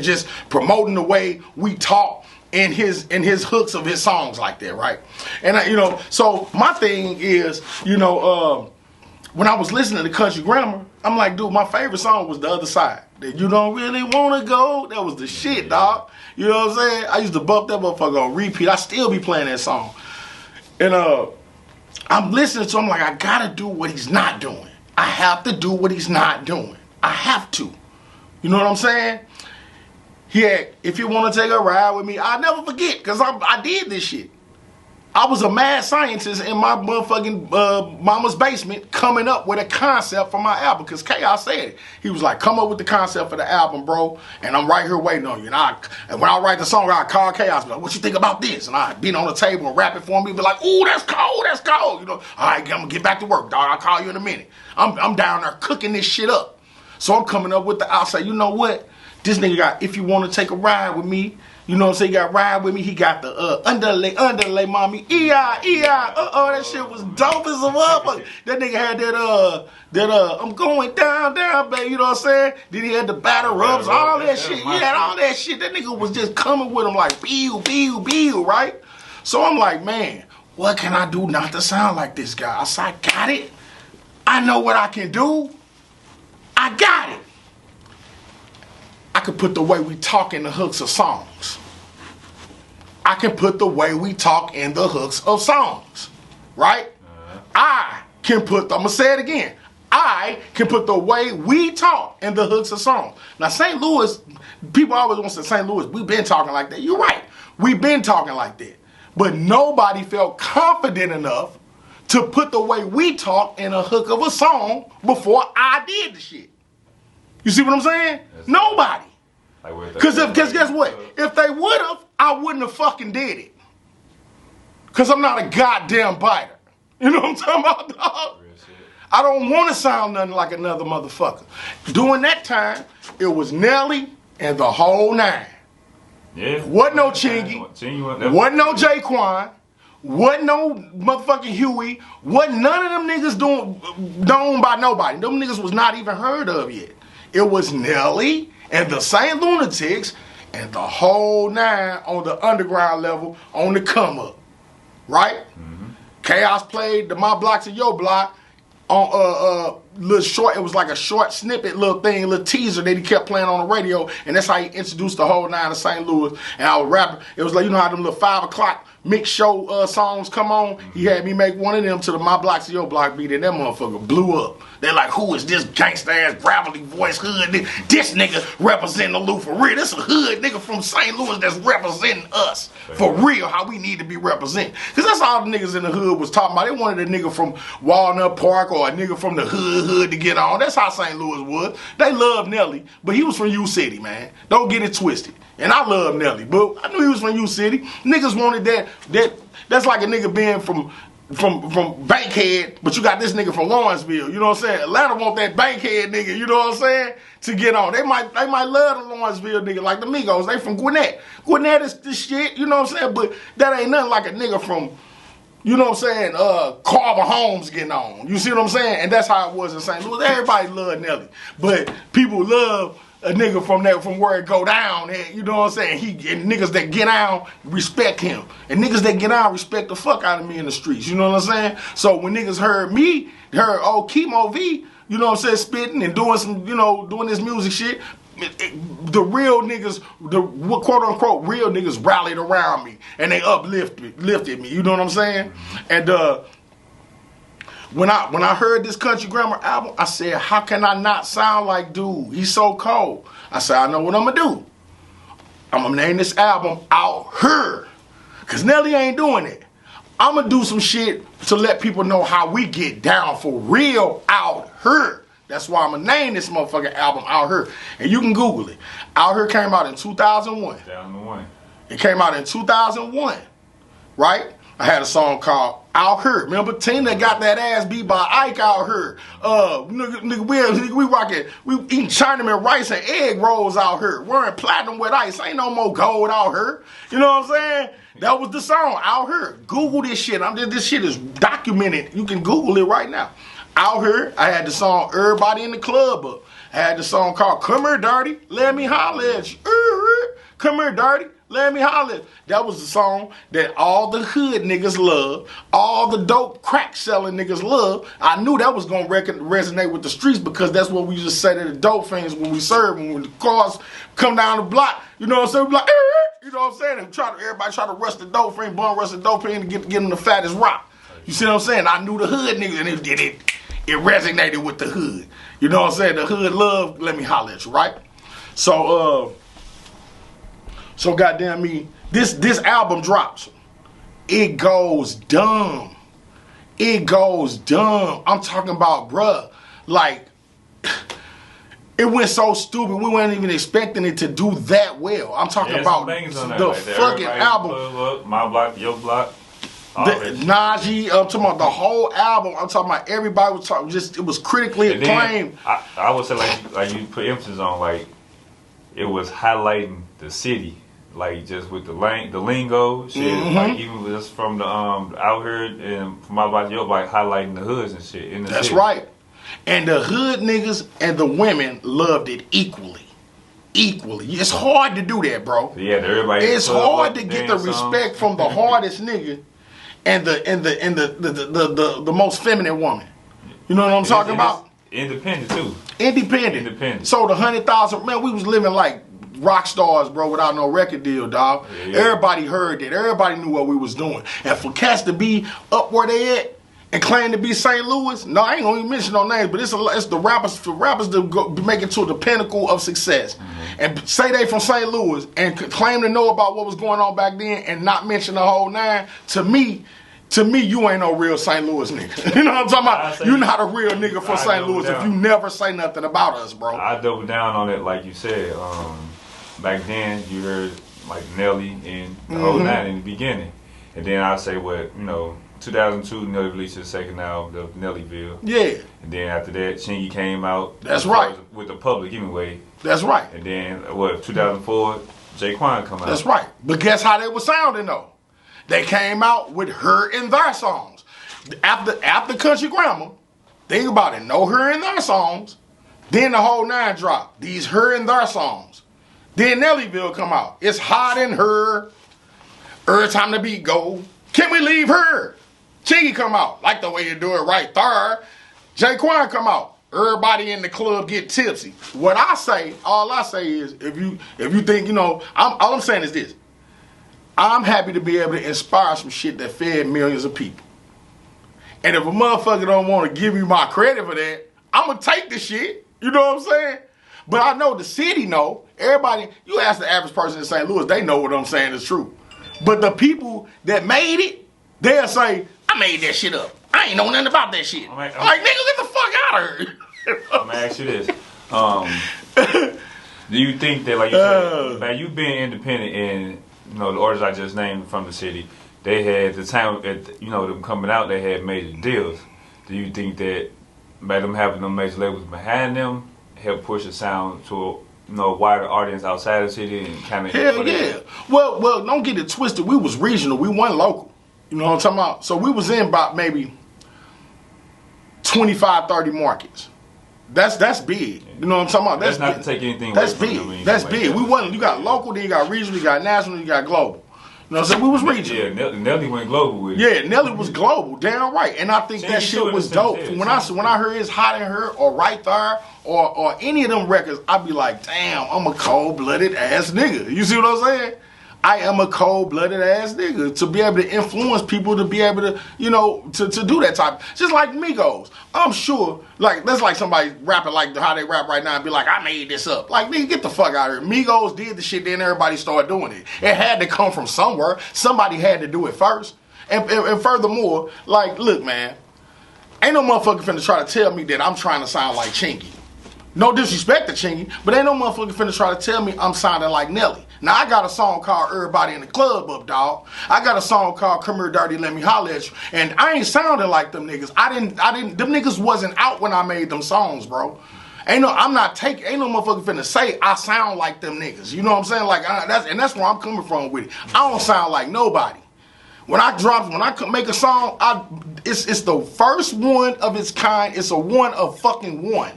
just promoting the way we talk in his hooks of his songs like that, right? And so my thing is, when I was listening to Country Grammar, I'm like, dude, my favorite song was The Other Side. That You Don't Really Wanna Go. That was the shit, dog. You know what I'm saying? I used to bump that motherfucker on repeat. I still be playing that song. And I'm listening to him like, I gotta do what he's not doing. I have to do what he's not doing. I have to. You know what I'm saying? If you want to take a ride with me, I'll never forget, because I did this shit. I was a mad scientist in my motherfucking mama's basement coming up with a concept for my album, because Chaos said it. He was like, come up with the concept for the album, bro, and I'm right here waiting on you. And when I write the song, I call Chaos, be like, what you think about this? And I beat on the table and rap it for him. He'd be like, ooh, that's cold, that's cold. You know, all right, I'm gonna get back to work, dog. I'll call you in a minute. I'm down there cooking this shit up. So I'm coming up with I'll say, you know what? This nigga got, if you want to take a ride with me, you know what I'm saying? He got ride with me. He got the underlay, mommy. That shit was dope as a motherfucker. That nigga had that I'm going down, baby. You know what I'm saying? Then he had the batter rubs, all that shit. He had all that shit. That nigga was just coming with him like, bew, right? So I'm like, man, what can I do not to sound like this guy? I said, I got it. I know what I can do. I got it. I could put the way we talk in the hooks of songs. I can put the way we talk in the hooks of songs, right? I can put, I'm going to say it again. I can put the way we talk in the hooks of songs. Now, St. Louis, people always want to say St. Louis, we've been talking like that. You're right. We've been talking like that. But nobody felt confident enough to put the way we talk in a hook of a song before I did the shit. You see what I'm saying? Nobody. Because guess what? If they would have, I wouldn't have fucking did it. Because I'm not a goddamn biter. You know what I'm talking about, dog? I don't want to sound nothing like another motherfucker. During that time, it was Nelly and the whole nine. Yeah. Wasn't no Chingy. Wasn't no J-Kwon. Wasn't no motherfucking Huey. Wasn't none of them niggas known by nobody. Them niggas was not even heard of yet. It was Nelly and the St. Lunatics and the whole nine on the underground level on the come up. Right? Mm-hmm. Chaos played the My Block to Your Block on little short, it was like a short snippet little thing, little teaser that he kept playing on the radio, and that's how he introduced the whole nine of St. Louis. And I was rapping, it was like, you know how them little 5 o'clock mix show songs come on? He had me make one of them to the My Block to Your Block beat, and that motherfucker blew up. They're like, who is this gangsta ass gravelly voice hood? This nigga representing the Lou for real. This a hood nigga from St. Louis that's representing us for real, how we need to be represented. Because that's all the niggas in the hood was talking about. They wanted a nigga from Walnut Park or a nigga from the hood to get on. That's how St. Louis was. They loved Nelly, but he was from U City, man. Don't get it twisted. And I love Nelly, but I knew he was from U City. Niggas wanted that's like a nigga being from Bankhead, but you got this nigga from Lawrenceville. You know what I'm saying? Atlanta want that Bankhead nigga, you know what I'm saying, to get on. They might love the Lawrenceville nigga like the Migos. They from Gwinnett. Gwinnett is the shit, you know what I'm saying? But that ain't nothing like a nigga from, you know what I'm saying, Carver Homes getting on. You see what I'm saying? And that's how it was in St. Louis. Everybody loved Nelly. But people love a nigga from where it go down, you know what I'm saying? And niggas that get down respect him. And niggas that get down respect the fuck out of me in the streets, you know what I'm saying? So when niggas heard old Kemo V, you know what I'm saying, spitting and doing some, you know, doing this music shit, the real niggas, the quote unquote real niggas rallied around me and they lifted me, you know what I'm saying? And when I heard this Country Grammar album, I said, how can I not sound like dude? He's so cold. I said, I know what I'm going to do. I'm going to name this album Out Here. Because Nelly ain't doing it. I'm going to do some shit to let people know how we get down for real out here. That's why I'm going to name this motherfucking album Out Here. And you can Google it. Out Here came out in 2001. It came out in 2001. Right? I had a song called Out Here. Remember, Tina got that ass beat by Ike Out Here. Nigga, we rocking, we eating Chinaman rice and egg rolls out here. Wearing platinum with ice. Ain't no more gold out here. You know what I'm saying? That was the song, Out Here. Google this shit. This shit is documented. You can Google it right now. Out Here, I had the song Everybody in the Club up. I had the song called Come Here Dirty, Let Me Holler at You. Come Here Dirty, Let Me Holler. That was the song that all the hood niggas love, all the dope crack selling niggas love. I knew that was going to resonate with the streets because that's what we used to say to the dope fans when we serve, when the cars come down the block. You know what I'm saying? We like, you know what I'm saying? And everybody try to rush the dope fiend, bum rush the dope fiend to get them the fattest rock. You see what I'm saying? I knew the hood niggas and it resonated with the hood. You know what I'm saying? The hood love, let me holler at you, right? So goddamn me, this album drops it goes dumb. It goes dumb. I'm talking about, bruh, like, it went so stupid. We weren't even expecting it to do that well. I'm talking about the like fucking album. Up, my block, your block. Najee, I'm talking about the whole album. I'm talking about everybody was talking. Just it was critically acclaimed. I would say like you put emphasis on like it was highlighting the city, like just with the lingo shit. Mm-hmm. Like even just from the out here and from my block, your block, highlighting the hoods and shit in the That's city. right. And the hood niggas and the women loved it equally. Equally. It's hard to do that, bro. Yeah, everybody. It's hard to get the respect from the hardest nigga and the most feminine woman. You know what I'm talking about? Independent too. Independent. So the 100,000, man, we was living like rock stars, bro, without no record deal, dog. Yeah. Everybody heard that. Everybody knew what we was doing. And for cats to be up where they at and claim to be St. Louis, no, I ain't gonna even mention no names, but it's the rappers for rappers to make it to the pinnacle of success. Mm-hmm. And say they from St. Louis and claim to know about what was going on back then and not mention the whole nine, to me, you ain't no real St. Louis nigga. You know what I'm talking about? You're not a real nigga from St. Louis if you never say nothing about us, bro. I double down on it like you said. Back then, you heard like Nelly and the whole nine in the beginning. And then I say 2002, Nelly released his second album, the Nellyville. Yeah. And then after that, Chingy came out. That's right. With the public anyway. That's right. And then, 2004, J-Kwon come out. That's right. But guess how they were sounding, though? They came out with her in their songs. After Country Grammar, think about it, no her in their songs. Then the whole nine dropped. These her in their songs. Then Nellyville come out. It's hot in her. Every time the beat go. Can we leave her? Chingy come out. Like the way you do it right there. J-Kwon come out. Everybody in the club get tipsy. What I say, all I say is, if you think, all I'm saying is this. I'm happy to be able to inspire some shit that fed millions of people. And if a motherfucker don't want to give you my credit for that, I'm going to take the shit. You know what I'm saying? But I know the city know. Everybody, you ask the average person in St. Louis, they know what I'm saying is true. But the people that made it, they'll say, I made that shit up. I ain't know nothing about that shit. Like, nigga, get the fuck out of here. I'm going to ask you this. Do you think that, like you said, man, you being independent and, the artists I just named from the city, they had the time, them coming out, they had major deals. Do you think that by them having them major labels behind them help push the sound to a wider audience outside the city and kind of... Hell yeah. Well, don't get it twisted. We was regional. We weren't local. You know what I'm talking about? So we was in about maybe 25, 30 markets. That's big. You know what I'm talking about? That's not to take anything away from big. That's big. We wasn't. You got local, then you got regional, you got national, you got global. You know what I'm saying? We was regional. Yeah, Nelly went global with it. Yeah, Nelly was global, damn right. And I think that shit was dope. When I heard It's Hot in Her or Right There or any of them records, I'd be like, damn, I'm a cold-blooded ass nigga. You see what I'm saying? I am a cold-blooded ass nigga to be able to influence people, to be able to, to do that type. Just like Migos. I'm sure, that's like somebody rapping like how they rap right now and be like, I made this up. Like, nigga, get the fuck out of here. Migos did the shit, then everybody started doing it. It had to come from somewhere. Somebody had to do it first. And furthermore, look, man, ain't no motherfucker finna try to tell me that I'm trying to sound like Chingy. No disrespect to Chingy, but ain't no motherfucker finna try to tell me I'm sounding like Nelly. Now, I got a song called Everybody in the Club Up, dog. I got a song called Come Here Dirty, Let Me Holler at You. And I ain't sounding like them niggas. Them niggas wasn't out when I made them songs, bro. Ain't no motherfucker finna say I sound like them niggas. You know what I'm saying? That's where I'm coming from with it. I don't sound like nobody. When I make a song, it's the first one of its kind. It's a one of fucking one.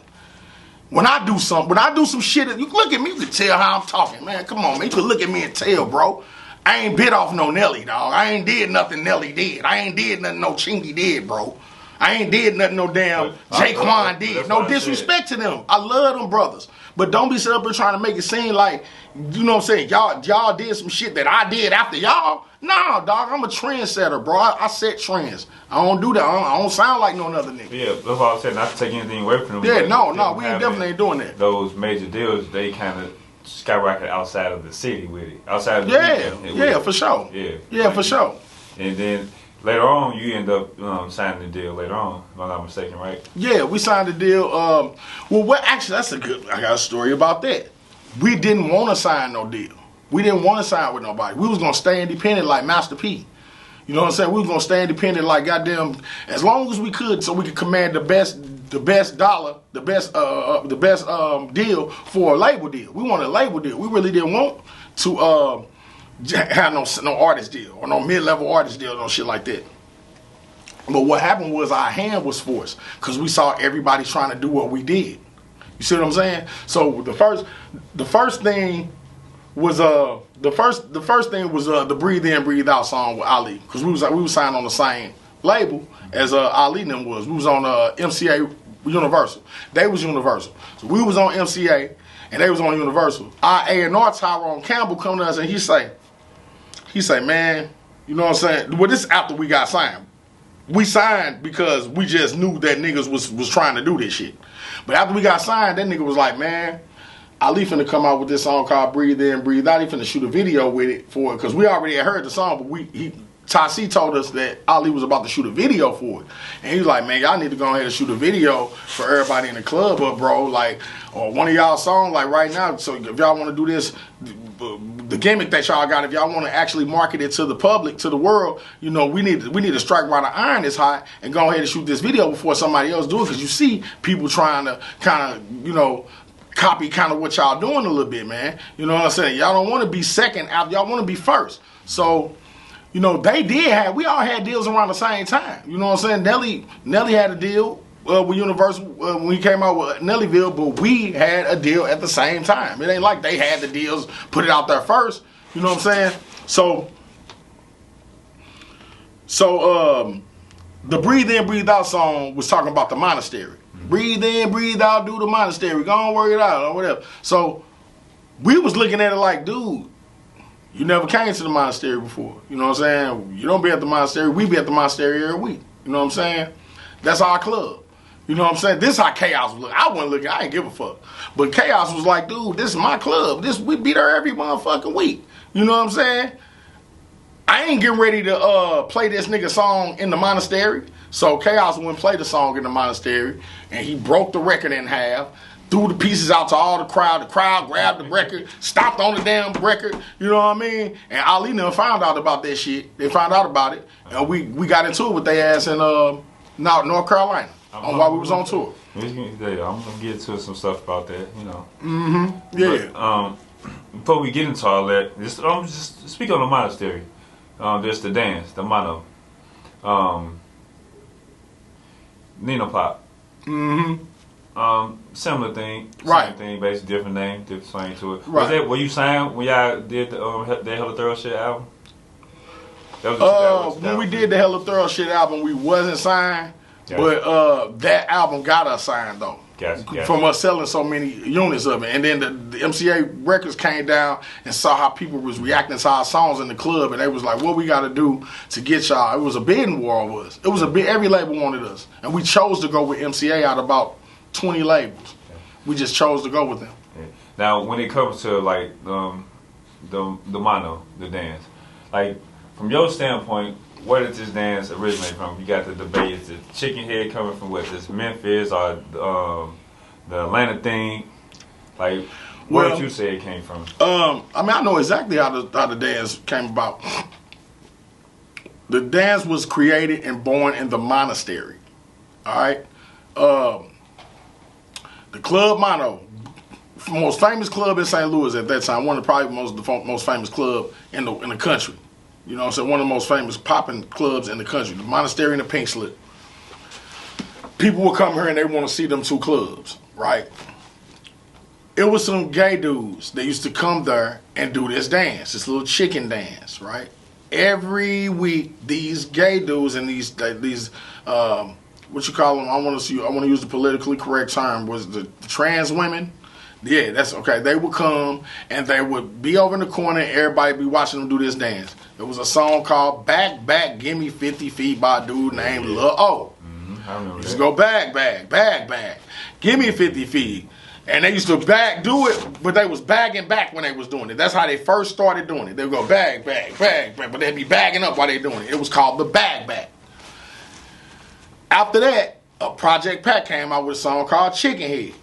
When I do some shit, you look at me, you can tell how I'm talking, man. Come on, man. You can look at me and tell, bro. I ain't bit off no Nelly, dog. I ain't did nothing Nelly did. I ain't did nothing no Chingy did, bro. I ain't did nothing no damn J-Kwon did. No disrespect to them. I love them brothers. But don't be sitting up here trying to make it seem like, you know what I'm saying, y'all did some shit that I did after y'all. Nah, dog, I'm a trendsetter, bro. I set trends. I don't do that. I don't sound like no other nigga. Yeah, that's what I said. Not to take anything away from them. Yeah, no, we definitely ain't doing that. Those major deals, they kind of skyrocket outside of the city with it. Outside of the region, yeah, for sure. Yeah, for sure. And then later on, you end up signing the deal later on, if I'm not mistaken, right? Yeah, we signed the deal. Actually, I got a story about that. We didn't want to sign no deal. We didn't want to sign with nobody. We was going to stay independent like Master P. You know what I'm saying? We was going to stay independent like goddamn, as long as we could, so we could command the best dollar, the best deal for a label deal. We wanted a label deal. We really didn't want to have no artist deal or no mid-level artist deal, no shit like that. But what happened was our hand was forced because we saw everybody trying to do what we did. You see what I'm saying? So the first thing was the Breathe In, Breathe Out song with Ali, because we was signed on the same label as Ali and them was. We was on MCA Universal. They was Universal. So we was on MCA and they was on Universal. Our A&R Tyrone Campbell come to us and he say, man, you know what I'm saying? Well, this is after we got signed. We signed because we just knew that niggas was trying to do this shit. But after we got signed, that nigga was like, man, Ali finna come out with this song called Breathe In, Breathe Out. He finna shoot a video with it for it, because we already had heard the song, but Tasi told us that Ali was about to shoot a video for it. And he was like, man, y'all need to go ahead and shoot a video for everybody in the club, bro. Like, or one of y'all songs, like right now. So if y'all want to do this, the gimmick that y'all got, if y'all want to actually market it to the public, to the world, you know, we need to strike while the iron is hot and go ahead and shoot this video before somebody else do it. Because you see people trying to kind of, you know, copy kind of what y'all doing a little bit, man. You know what I'm saying? Y'all don't want to be second out. Y'all want to be first. So, you know, we all had deals around the same time. You know what I'm saying? Nelly had a deal with Universal when he came out with Nellyville, but we had a deal at the same time. It ain't like they had the deals, put it out there first. You know what I'm saying? So the Breathe In, Breathe Out song was talking about the monastery. Breathe in, breathe out, do the monastery. Go on, work it out, or whatever. So we was looking at it like, dude, you never came to the monastery before. You know what I'm saying? You don't be at the monastery. We be at the monastery every week. You know what I'm saying? That's our club. You know what I'm saying? This is how Chaos was looking. I wasn't looking. I ain't give a fuck. But Chaos was like, dude, this is my club. We be there every motherfucking week. You know what I'm saying? I ain't getting ready to play this nigga song in the monastery. So Chaos went and played the song in the monastery, and he broke the record in half, threw the pieces out to all the crowd. The crowd grabbed the record, stomped on the damn record, you know what I mean? And Ali never found out about that shit. They found out about it, and we got into it with their ass in North Carolina while we was on tour. I'm gonna get to some stuff about that, you know. Mm-hmm. Yeah. But, before we get into all that, just speak on the monastery. There's the dance, the mono. Nino Pop. Mm-hmm. Similar thing. Right. Same thing, basically different name, different slang to it. Right. Were you signed when y'all did the Hella Thorough Shit album? When we did the Hella Thorough Shit album, we wasn't signed. Gotcha. But that album got us signed though. Gotcha. From us selling so many units of it. And then the MCA Records came down and saw how people was reacting to our songs in the club, and they was like, what we got to do to get y'all? It was a bidding war of us. It was every label wanted us. And we chose to go with MCA out of about 20 labels. We just chose to go with them. Yeah. Now, when it comes to like the mono, the dance, like from your standpoint, where did this dance originate from? You got the debate, is the chicken head coming from what, this Memphis or the Atlanta thing? Like, where did you say it came from? I know exactly how the dance came about. The dance was created and born in the monastery. All right? The Club Mono, most famous club in St. Louis at that time, one of the most famous club in the country. You know what I'm saying? One of the most famous popping clubs in the country. The Monastery and the Pink Slip. People would come here and they want to see them two clubs, right? It was some gay dudes that used to come there and do this dance, this little chicken dance, right? Every week, these gay dudes and these what you call them? I want to use the politically correct term. Was the trans women? Yeah, that's okay. They would come and they would be over in the corner and everybody be watching them do this dance. It was a song called Back, Back, Gimme 50 Feet by a dude named Lil O. I remember Just go back, back, back, back. Give me 50 feet. And they used to do it, but they was bagging back when they was doing it. That's how they first started doing it. They would go bag, but they'd be bagging up while they doing it. It was called the bag back. After that, Project Pat came out with a song called Chicken Head.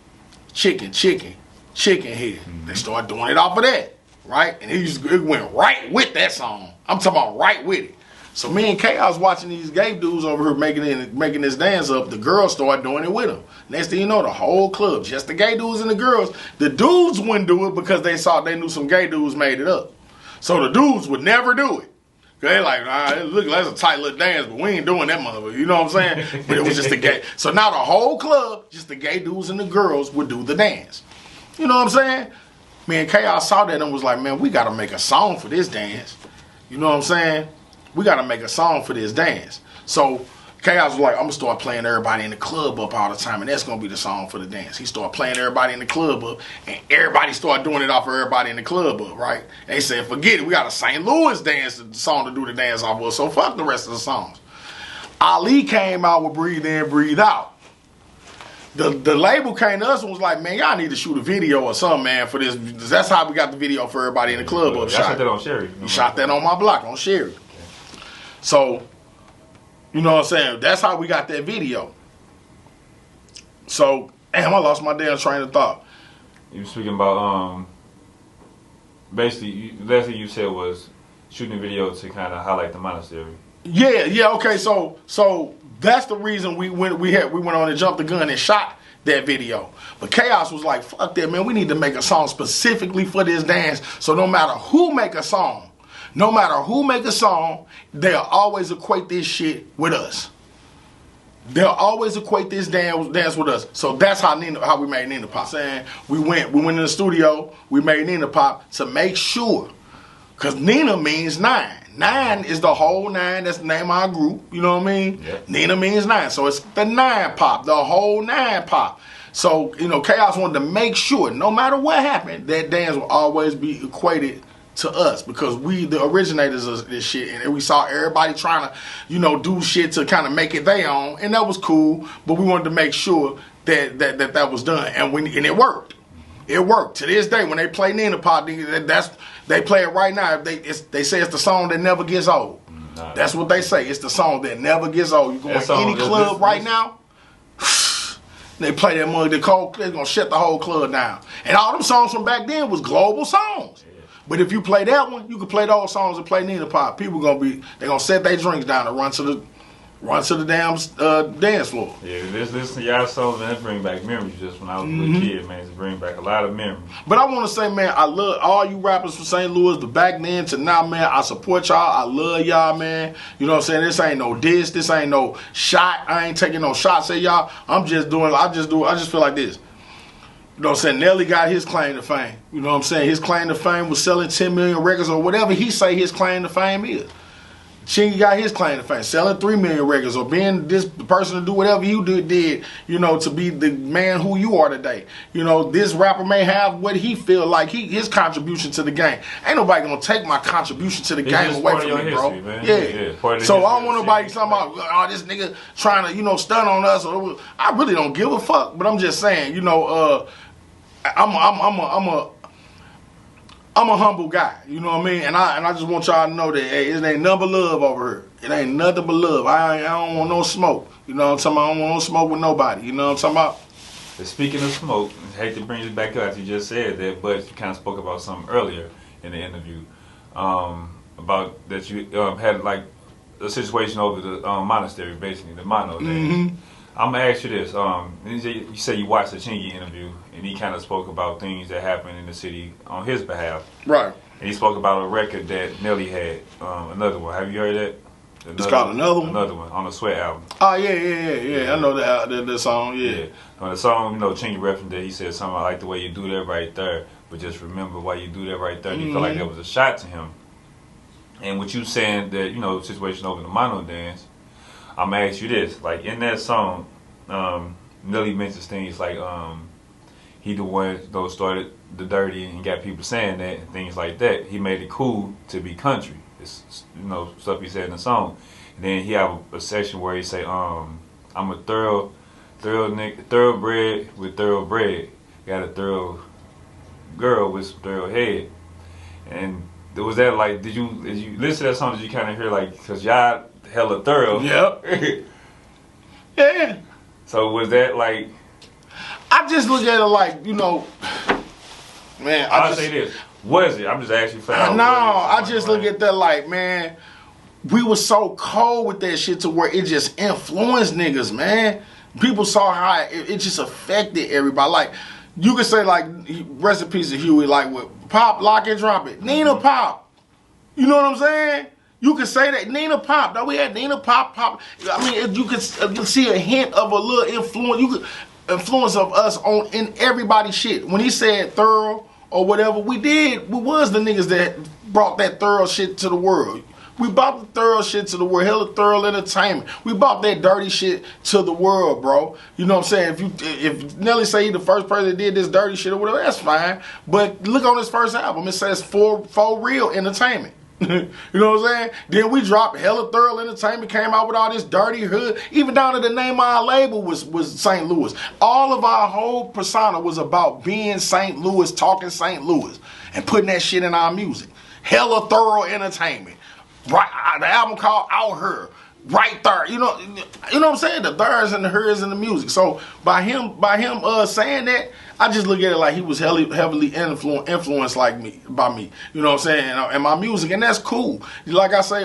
Chicken Head. They started doing it off of that, right? And it went right with that song. I'm talking about right with it. So me and Chaos watching these gay dudes over here making this dance up. The girls started doing it with them. Next thing you know, the whole club, just the gay dudes and the girls. The dudes wouldn't do it because they knew some gay dudes made it up. So the dudes would never do it. They like, look, that's a tight little dance, but we ain't doing that motherfucker. You know what I'm saying? But it was just the gay. So now the whole club, just the gay dudes and the girls would do the dance. You know what I'm saying? Me and Chaos saw that and was like, man, we got to make a song for this dance. You know what I'm saying? We got to make a song for this dance. So Chaos was like, I'm going to start playing everybody in the club up all the time, and that's going to be the song for the dance. He started playing everybody in the club up, and everybody started doing it off of everybody in the club up, right? And they said, forget it. We got a St. Louis dance song to do the dance off of, so fuck the rest of the songs. Ali came out with Breathe In, Breathe Out. The label came to us and was like, man, y'all need to shoot a video or something, man, for this. That's how we got the video for everybody in the club up. I shot that on Sherry. You shot that on my block, on Sherry. So, you know what I'm saying? That's how we got that video. So, damn, I lost my damn train of thought. You were speaking about, basically, last thing you said was shooting a video to kind of highlight the monastery. Yeah, okay, so that's the reason we went on and jumped the gun and shot that video. But Chaos was like, fuck that, man, we need to make a song specifically for this dance, so no matter who make a song, they'll always equate this shit with us. They'll always equate this dance with us. So that's how we made Nina Pop. Saying we went in the studio, we made Nina Pop to make sure, because Nina means 9. 9 is the whole 9. That's the name of our group. You know what I mean? Yeah. Nina means 9, so it's the 9 pop, the whole 9 pop. So Chaos wanted to make sure, no matter what happened, that dance will always be equated to us, because we the originators of this shit, and we saw everybody trying to do shit to kind of make it their own, and that was cool, but we wanted to make sure that was done, and it worked. It worked. To this day, when they play Nina Pop, they play it right now. They say it's the song that never gets old. That's what they say. It's the song that never gets old. You go in any club right now, they play that mug, they're gonna shut the whole club down. And all them songs from back then was global songs. But if you play that one, you can play those songs and play Nina Pop. People they're gonna set their drinks down and run to the damn dance floor. Yeah, listen to y'all songs, man, that bring back memories. Just when I was a little kid, man, it bring back a lot of memories. But I want to say, man, I love all you rappers from St. Louis, but back then to now, man, I support y'all. I love y'all, man. You know what I'm saying? This ain't no diss. This ain't no shot. I ain't taking no shots at y'all. I just feel like this. You know what I'm saying? Nelly got his claim to fame. You know what I'm saying? His claim to fame was selling 10 million records or whatever he say his claim to fame is. Chingy got his claim to fame, selling 3 million records or being the person to do whatever you did, to be the man who you are today. This rapper may have what he feel like his contribution to the game. Ain't nobody gonna take my contribution to the game away from me, bro. Man. Yeah. So I don't want nobody talking about, this nigga trying to, stun on us. I really don't give a fuck, but I'm just saying, I'm a humble guy, you know what I mean? And I just want y'all to know that, hey, it ain't nothing but love over here. It ain't nothing but love. I don't want no smoke. You know what I'm talking about? I don't want no smoke with nobody. You know what I'm talking about? Speaking of smoke, I hate to bring it back up, you just said that, but you kind of spoke about something earlier in the interview about that you had like a situation over the monastery, basically, the mono days. I'm going to ask you this. You said you watched the Chingy interview, and he kind of spoke about things that happened in the city on his behalf. Right. And he spoke about a record that Nelly had, another one. Have you heard that? It's called Another One? Another One, on the Sweat album. Oh, yeah. I know the song, yeah. On the song, Chingy referenced that. He said something like the way you do that right there, but just remember why you do that right there. And he felt like that was a shot to him. And what you saying that, situation over the mono dance, I'm going to ask you this. Like, in that song, Nelly mentions things like he the one started the dirty and got people saying that and things like that. He made it cool to be country. It's, stuff he said in the song. And then he have a section where he say, I'm a thoroughbred with thoroughbred. got a thorough girl with some thorough head. And was that like, did you listen to that song? Did you kind of hear like, cause y'all hella thorough? Yep. Yeah. So was that like? I just look at it like, you know, man. I'll say this. Was it? I'm just asking for. No, I just look at that like, man, we were so cold with that shit to where it just influenced niggas, man. People saw how it just affected everybody. Like, you could say like, rest in peace of Huey, like with Pop, Lock and Drop It. Nina Pop. You know what I'm saying? You could say that. Nina Pop. Now we had Nina Pop. I mean, you could see a hint of a little influence. You could influence of us in everybody's shit. When he said thorough or whatever, we was the niggas that brought that thorough shit to the world. We brought the thorough shit to the world. Hella thorough entertainment. We brought that dirty shit to the world, bro. You know what I'm saying? If Nelly say he the first person that did this dirty shit or whatever, that's fine. But look on his first album. It says for real entertainment. You know what I'm saying? Then we dropped hella thorough entertainment, came out with all this dirty hood. Even down to the name of our label was St. Louis. All of our whole persona was about being St. Louis, talking St. Louis, and putting that shit in our music. Hella thorough entertainment. Right, the album called Out Her. Right there, you know what I'm saying? The thurs and the hers and the music. So by him saying that, I just look at it like he was heavily influenced by me. You know what I'm saying? And my music, and that's cool. Like I say,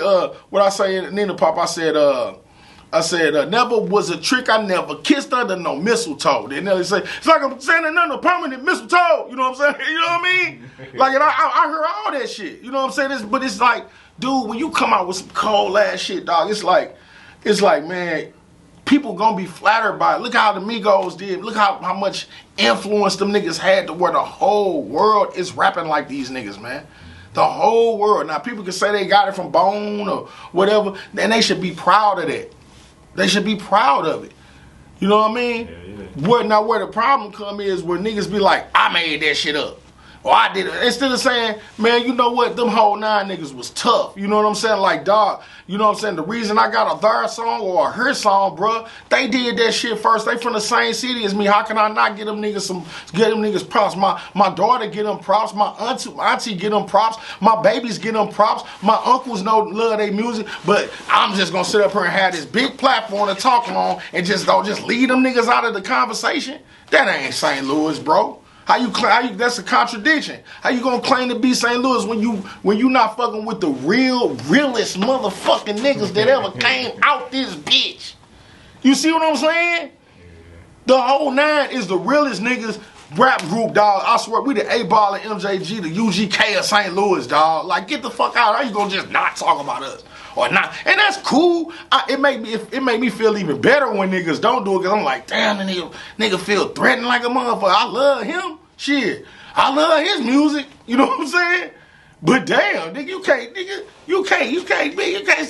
what I say in Nina Pop, I said, never was a trick, I never kissed under no mistletoe. Then Nelly say, it's like I'm standing under permanent mistletoe. You know what I'm saying? You know what I mean? Like, and I heard all that shit. You know what I'm saying? But it's like, dude, when you come out with some cold ass shit, dog, it's like, man, people gonna be flattered by it. Look how the Migos did. Look how much influence them niggas had to where the whole world is rapping like these niggas, man. The whole world. Now, people can say they got it from Bone or whatever, and they should be proud of that. They should be proud of it. You know what I mean? Yeah. Where the problem come is where niggas be like, I made that shit up. Or I did it. Instead of saying, man, you know what? Them whole 9 niggas was tough. You know what I'm saying? Like, dog, you know what I'm saying? The reason I got a their song or a her song, bruh, they did that shit first. They from the same city as me. How can I not get them niggas props? My daughter get them props. My auntie get them props. My babies get them props. My uncles love their music. But I'm just gonna sit up here and have this big platform to talk on and just leave them niggas out of the conversation. That ain't St. Louis, bro. That's a contradiction. How you gonna claim to be St. Louis when you not fucking with the realest motherfucking niggas that ever came out this bitch? You see what I'm saying? The whole 9 is the realest niggas rap group, dog. I swear, we the A-Ball and MJG, the UGK of St. Louis, dog. Like, get the fuck out. How you gonna just not talk about us? Or not? And that's cool. It make me feel even better when niggas don't do it, because I'm like, damn, the nigga feel threatened like a motherfucker. I love him. Shit. I love his music. You know what I'm saying? But damn, nigga, you can't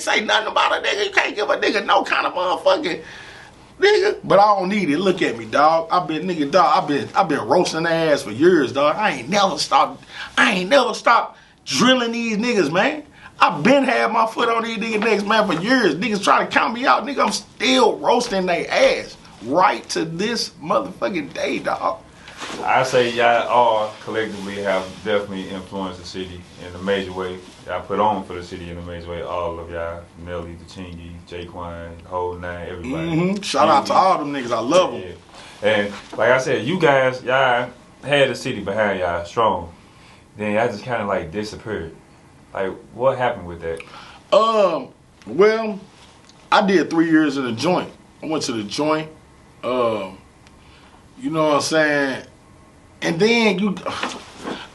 say nothing about a nigga. You can't give a nigga no kind of motherfucking nigga. But I don't need it. Look at me, dog. I've been roasting their ass for years, dog. I ain't never stopped drilling these niggas, man. I've been had my foot on these niggas, man, for years. Niggas try to count me out. Nigga, I'm still roasting their ass right to this motherfucking day, dog. I say y'all all collectively have definitely influenced the city in a major way. Y'all put on for the city in a major way. All of y'all, Nelly, the Chingy, J-Kwon, the whole 9, everybody. Mm-hmm. Shout out to all them niggas. I love them. Yeah. And like I said, you guys, y'all had the city behind y'all strong. Then y'all just kind of like disappeared. Like, what happened with that? Well, I did 3 years in the joint. I went to the joint. You know what I'm saying? And then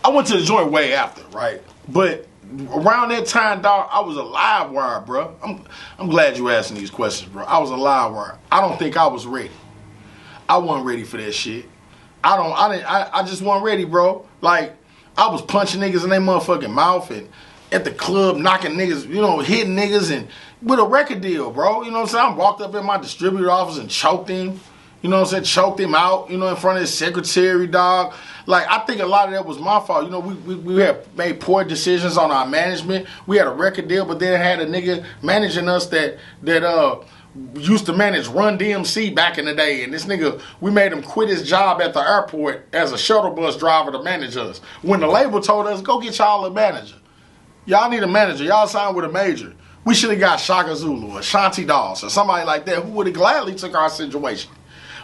I went to the joint way after, right? But around that time, dog, I was a live wire, bro. I'm glad you asking these questions, bro. I was a live wire. I don't think I was ready. I wasn't ready for that shit. I just wasn't ready, bro. Like, I was punching niggas in their motherfucking mouth and at the club knocking niggas, you know, hitting niggas and with a record deal, bro. You know what I'm saying? I walked up in my distributor office and choked him. You know what I'm saying? Choked him out, you know, in front of his secretary, dog. Like, I think a lot of that was my fault. You know, we had made poor decisions on our management. We had a record deal, but then had a nigga managing us that used to manage Run DMC back in the day, and this nigga, we made him quit his job at the airport as a shuttle bus driver to manage us. When the label told us, go get y'all a manager. Y'all need a manager. Y'all signed with a major. We should have got Shaka Zulu or Shanti Doss or somebody like that who would have gladly took our situation.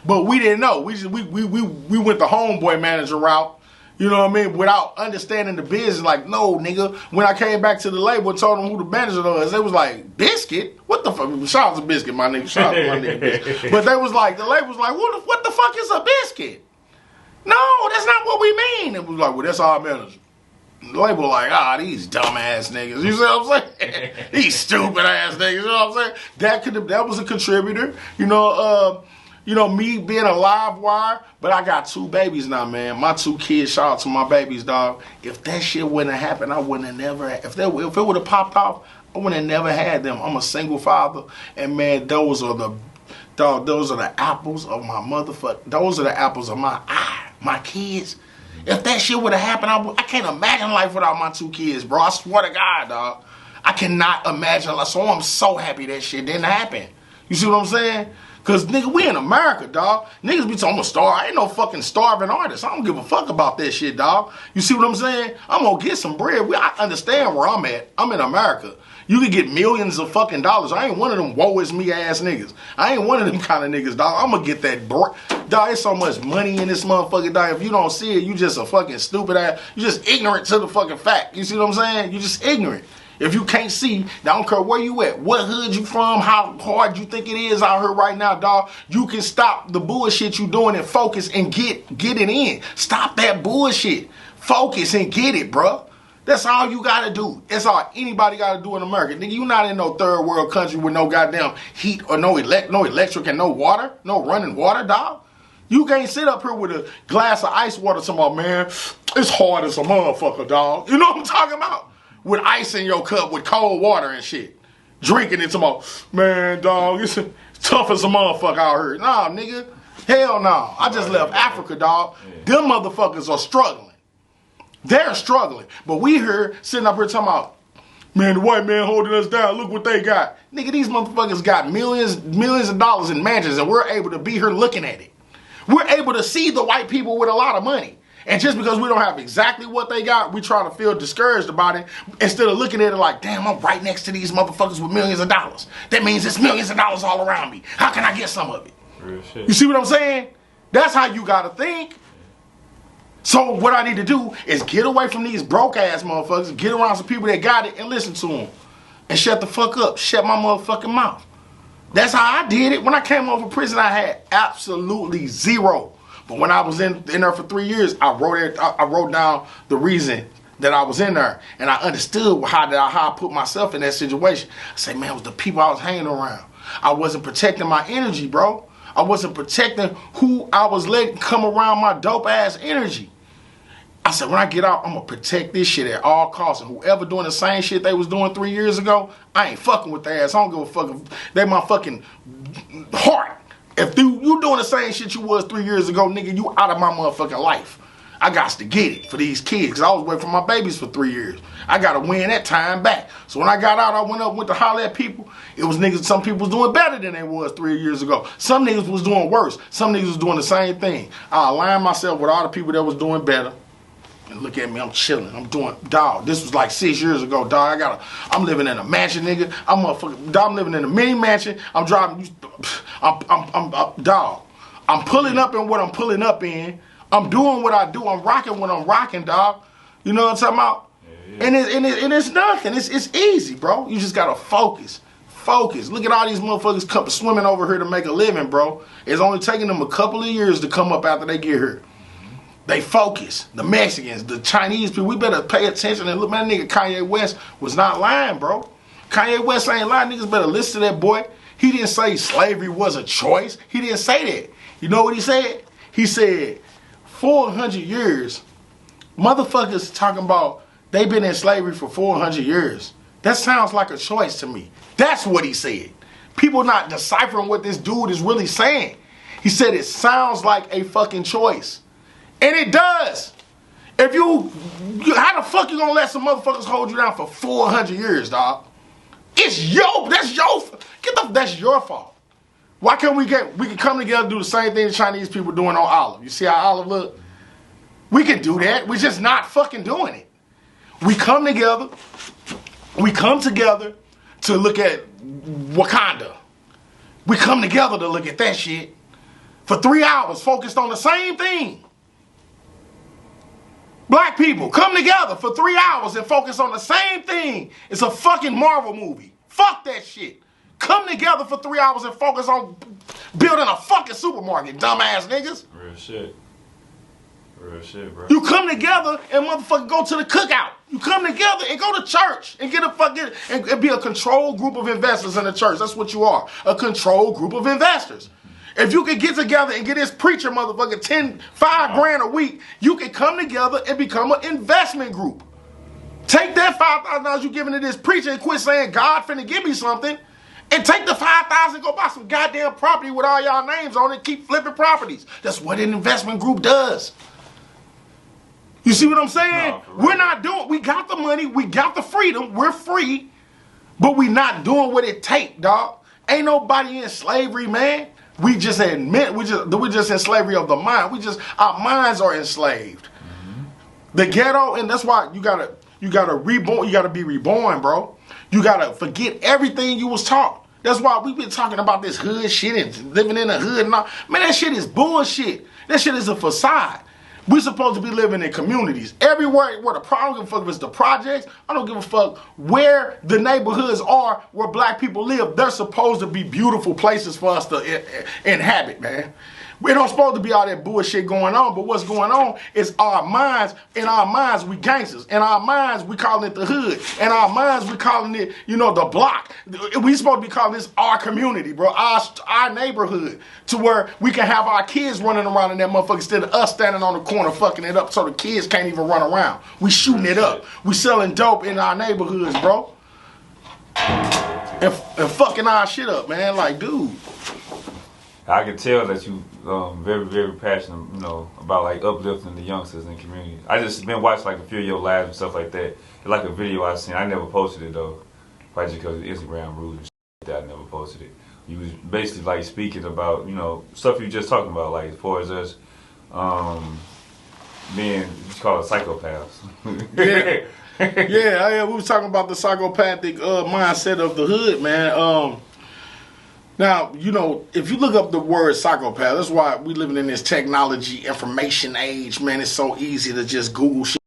But we didn't know. We went the homeboy manager route. You know what I mean? Without understanding the business, like, no, nigga. When I came back to the label and told them who the manager was, they was like, Biscuit? What the fuck? Shout out to Biscuit, my nigga. Shout out to my nigga Biscuit. But they was like, the label was like, what the fuck is a biscuit? No, that's not what we mean. It was like, well, that's our manager. The label like, these dumbass niggas. You see what I'm saying? These stupid ass niggas. You know what I'm saying? That was a contributor. You know, me being a live wire, but I got 2 babies now, man. My 2 kids, shout out to my babies, dog. If that shit wouldn't have happened, I wouldn't have never, if it would have popped off, I wouldn't have never had them. I'm a single father, and man, those are the apples of my motherfucker. Those are the apples of my eye, my kids. If that shit would have happened, I can't imagine life without my 2 kids, bro. I swear to God, dog. I cannot imagine life. So I'm so happy that shit didn't happen. You see what I'm saying? Because, nigga, we in America, dog. Niggas be talking, I'm a star. I ain't no fucking starving artist. I don't give a fuck about that shit, dog. You see what I'm saying? I'm going to get some bread. I understand where I'm at. I'm in America. You can get millions of fucking dollars. I ain't one of them woe is me ass niggas. I ain't one of them kind of niggas, dog. I'm going to get that bread. Dog, there's so much money in this motherfucker, dog. If you don't see it, you just a fucking stupid ass. You just ignorant to the fucking fact. You see what I'm saying? You just ignorant. If you can't see, I don't care where you at, what hood you from, how hard you think it is out here right now, dog. You can stop the bullshit you doing and focus and get it in. Stop that bullshit. Focus and get it, bro. That's all you gotta do. That's all anybody gotta do in America. Nigga, you not in no third world country with no goddamn heat or no electric and no water, no running water, dog. You can't sit up here with a glass of ice water talking about, man, it's hard as a motherfucker, dog. You know what I'm talking about? With ice in your cup with cold water and shit. Drinking it tomorrow. Man, dog, it's tough as a motherfucker out here. Nah, nigga. Hell no. I just left Africa, dog. Them motherfuckers are struggling. They're struggling. But we here, sitting up here talking about, man, the white man holding us down. Look what they got. Nigga, these motherfuckers got millions of dollars in mansions, and we're able to be here looking at it. We're able to see the white people with a lot of money. And just because we don't have exactly what they got, we try to feel discouraged about it instead of looking at it like, damn, I'm right next to these motherfuckers with millions of dollars. That means it's millions of dollars all around me. How can I get some of it? Real shit. You see what I'm saying? That's how you got to think. So what I need to do is get away from these broke-ass motherfuckers, get around some people that got it, and listen to them. And shut the fuck up. Shut my motherfucking mouth. That's how I did it. When I came over prison, I had absolutely zero. But when I was in there for 3 years, I wrote down the reason that I was in there. And I understood how I put myself in that situation. I said, man, it was the people I was hanging around. I wasn't protecting my energy, bro. I wasn't protecting who I was letting come around my dope-ass energy. I said, when I get out, I'm going to protect this shit at all costs. And whoever doing the same shit they was doing 3 years ago, I ain't fucking with their ass. I don't give a fuck if they my fucking heart. If you doing the same shit you was 3 years ago, nigga, you out of my motherfucking life. I got to get it for these kids because I was waiting for my babies for 3 years. I got to win that time back. So when I got out, I went to holler at people. It was niggas, some people was doing better than they was 3 years ago. Some niggas was doing worse. Some niggas was doing the same thing. I aligned myself with all the people that was doing better. And look at me, I'm chilling. I'm doing, dog, this was like 6 years ago, dog. I'm living in a mansion, nigga. I'm living in a mini mansion. I'm driving, dog. I'm pulling up in what I'm pulling up in. I'm doing what I do. I'm rocking what I'm rocking, dog. You know what I'm talking about? Yeah. And it's nothing. It's easy, bro. You just gotta focus. Focus. Look at all these motherfuckers swimming over here to make a living, bro. It's only taking them a couple of years to come up after they get here. They focus. The Mexicans, the Chinese people, we better pay attention and look, man, nigga Kanye West was not lying, bro. Kanye West ain't lying. Niggas better listen to that boy. He didn't say slavery was a choice. He didn't say that. You know what he said? He said 400 years. Motherfuckers talking about they been in slavery for 400 years. That sounds like a choice to me. That's what he said. People not deciphering what this dude is really saying. He said it sounds like a fucking choice. And it does. If how the fuck you gonna let some motherfuckers hold you down for 400 years, dog? That's your fault. Why can't we can come together and do the same thing the Chinese people doing on Olive? You see how Olive look? We can do that. We're just not fucking doing it. We come together. We come together to look at Wakanda. We come together to look at that shit for 3 hours, focused on the same thing. Black people come together for 3 hours and focus on the same thing. It's a fucking Marvel movie. Fuck that shit. Come together for 3 hours and focus on building a fucking supermarket, dumbass niggas. Real shit. Real shit, bro. You come together and motherfucker go to the cookout. You come together and go to church and get a fucking and be a controlled group of investors in the church. That's what you are. A controlled group of investors. If you could get together and get this preacher motherfucker $5,000 a week, you can come together and become an investment group. Take that $5,000 you giving to this preacher and quit saying God finna give me something. And take the $5,000 and go buy some goddamn property with all y'all names on it. Keep flipping properties. That's what an investment group does. You see what I'm saying? No, we're not doing. We got the money. We got the freedom. We're free, but we not doing what it take, dog. Ain't nobody in slavery, man. We just admit we just in slavery of the mind. Our minds are enslaved. Mm-hmm. The ghetto, and that's why you gotta reborn. You gotta be reborn, bro. You gotta forget everything you was taught. That's why we've been talking about this hood shit and living in the hood and all. Man, that shit is bullshit. That shit is a facade. We're supposed to be living in communities. Everywhere where the problem, I don't give a fuck if it's the projects. I don't give a fuck where the neighborhoods are where black people live. They're supposed to be beautiful places for us to inhabit, man. We don't supposed to be all that bullshit going on, but what's going on is our minds. In our minds, we gangsters. In our minds, we calling it the hood. In our minds, we calling it, the block. We supposed to be calling this our community, bro, our neighborhood, to where we can have our kids running around in that motherfucker instead of us standing on the corner fucking it up so the kids can't even run around. We shooting it up. We selling dope in our neighborhoods, bro. And fucking our shit up, man. Like, dude. I can tell that you very, very passionate, about like uplifting the youngsters in the community. I just been watching like a few of your lives and stuff like that. Like a video I seen, I never posted it though, probably just because of Instagram rules and shit like that. I never posted it. You was basically like speaking about stuff you just talking about, like as far as us being you call it psychopaths. yeah. We was talking about the psychopathic mindset of the hood, man. Now, if you look up the word psychopath, that's why we living in this technology information age, man. It's so easy to just Google shit.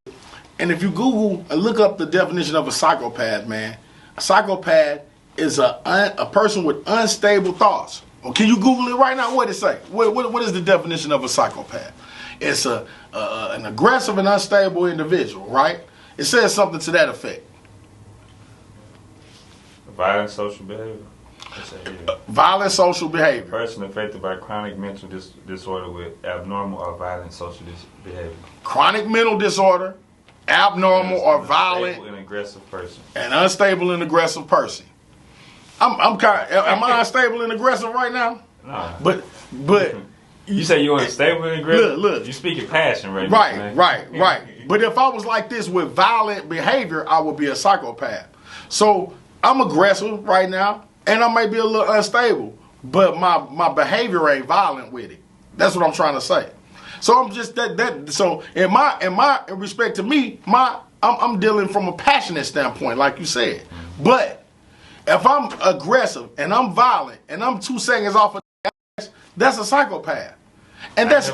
And if you Google and look up the definition of a psychopath, man, a psychopath is a person with unstable thoughts. Or can you Google it right now? What does it say? What is the definition of a psychopath? It's an aggressive and unstable individual, right? It says something to that effect. Violent social behavior. Violent social behavior. Person affected by chronic mental disorder with abnormal or violent social behavior. Chronic mental disorder, abnormal or violent, unstable and aggressive person. An unstable and aggressive person. I'm kind. Am I unstable and aggressive right now? No. But you say you're unstable and aggressive. Look. You speaking passion right now. Right. But if I was like this with violent behavior, I would be a psychopath. So I'm aggressive right now. And I may be a little unstable, but my behavior ain't violent with it. That's what I'm trying to say. So I'm just that. So in respect to me, I'm dealing from a passionate standpoint, like you said. But if I'm aggressive and I'm violent and I'm 2 seconds off of that's a psychopath. And that's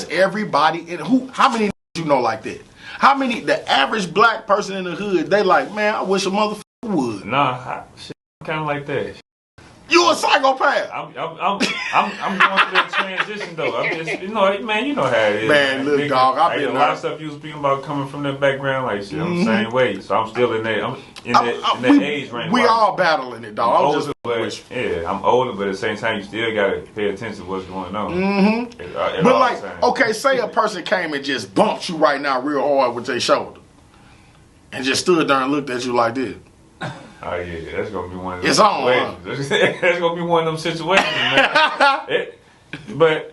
everybody in who. How many you know like that? How many the average black person in the hood? They like, man, I wish a motherfucker would. Nah. Kind of like that. You a psychopath. I'm going through that transition though. I'm just, man, you know how it is. Man, look, dog. I've been a lot of stuff you was speaking about coming from that background, like shit. I'm the same way, so I'm still in that. I'm in that age range. We all battling it, dog. I'm older, but at the same time, you still gotta pay attention to what's going on. Mm-hmm. But like, okay, say a person came and just bumped you right now real hard with their shoulder, and just stood there and looked at you like this. Oh yeah, that's gonna be one of them situations. That's gonna be one of them situations, man. But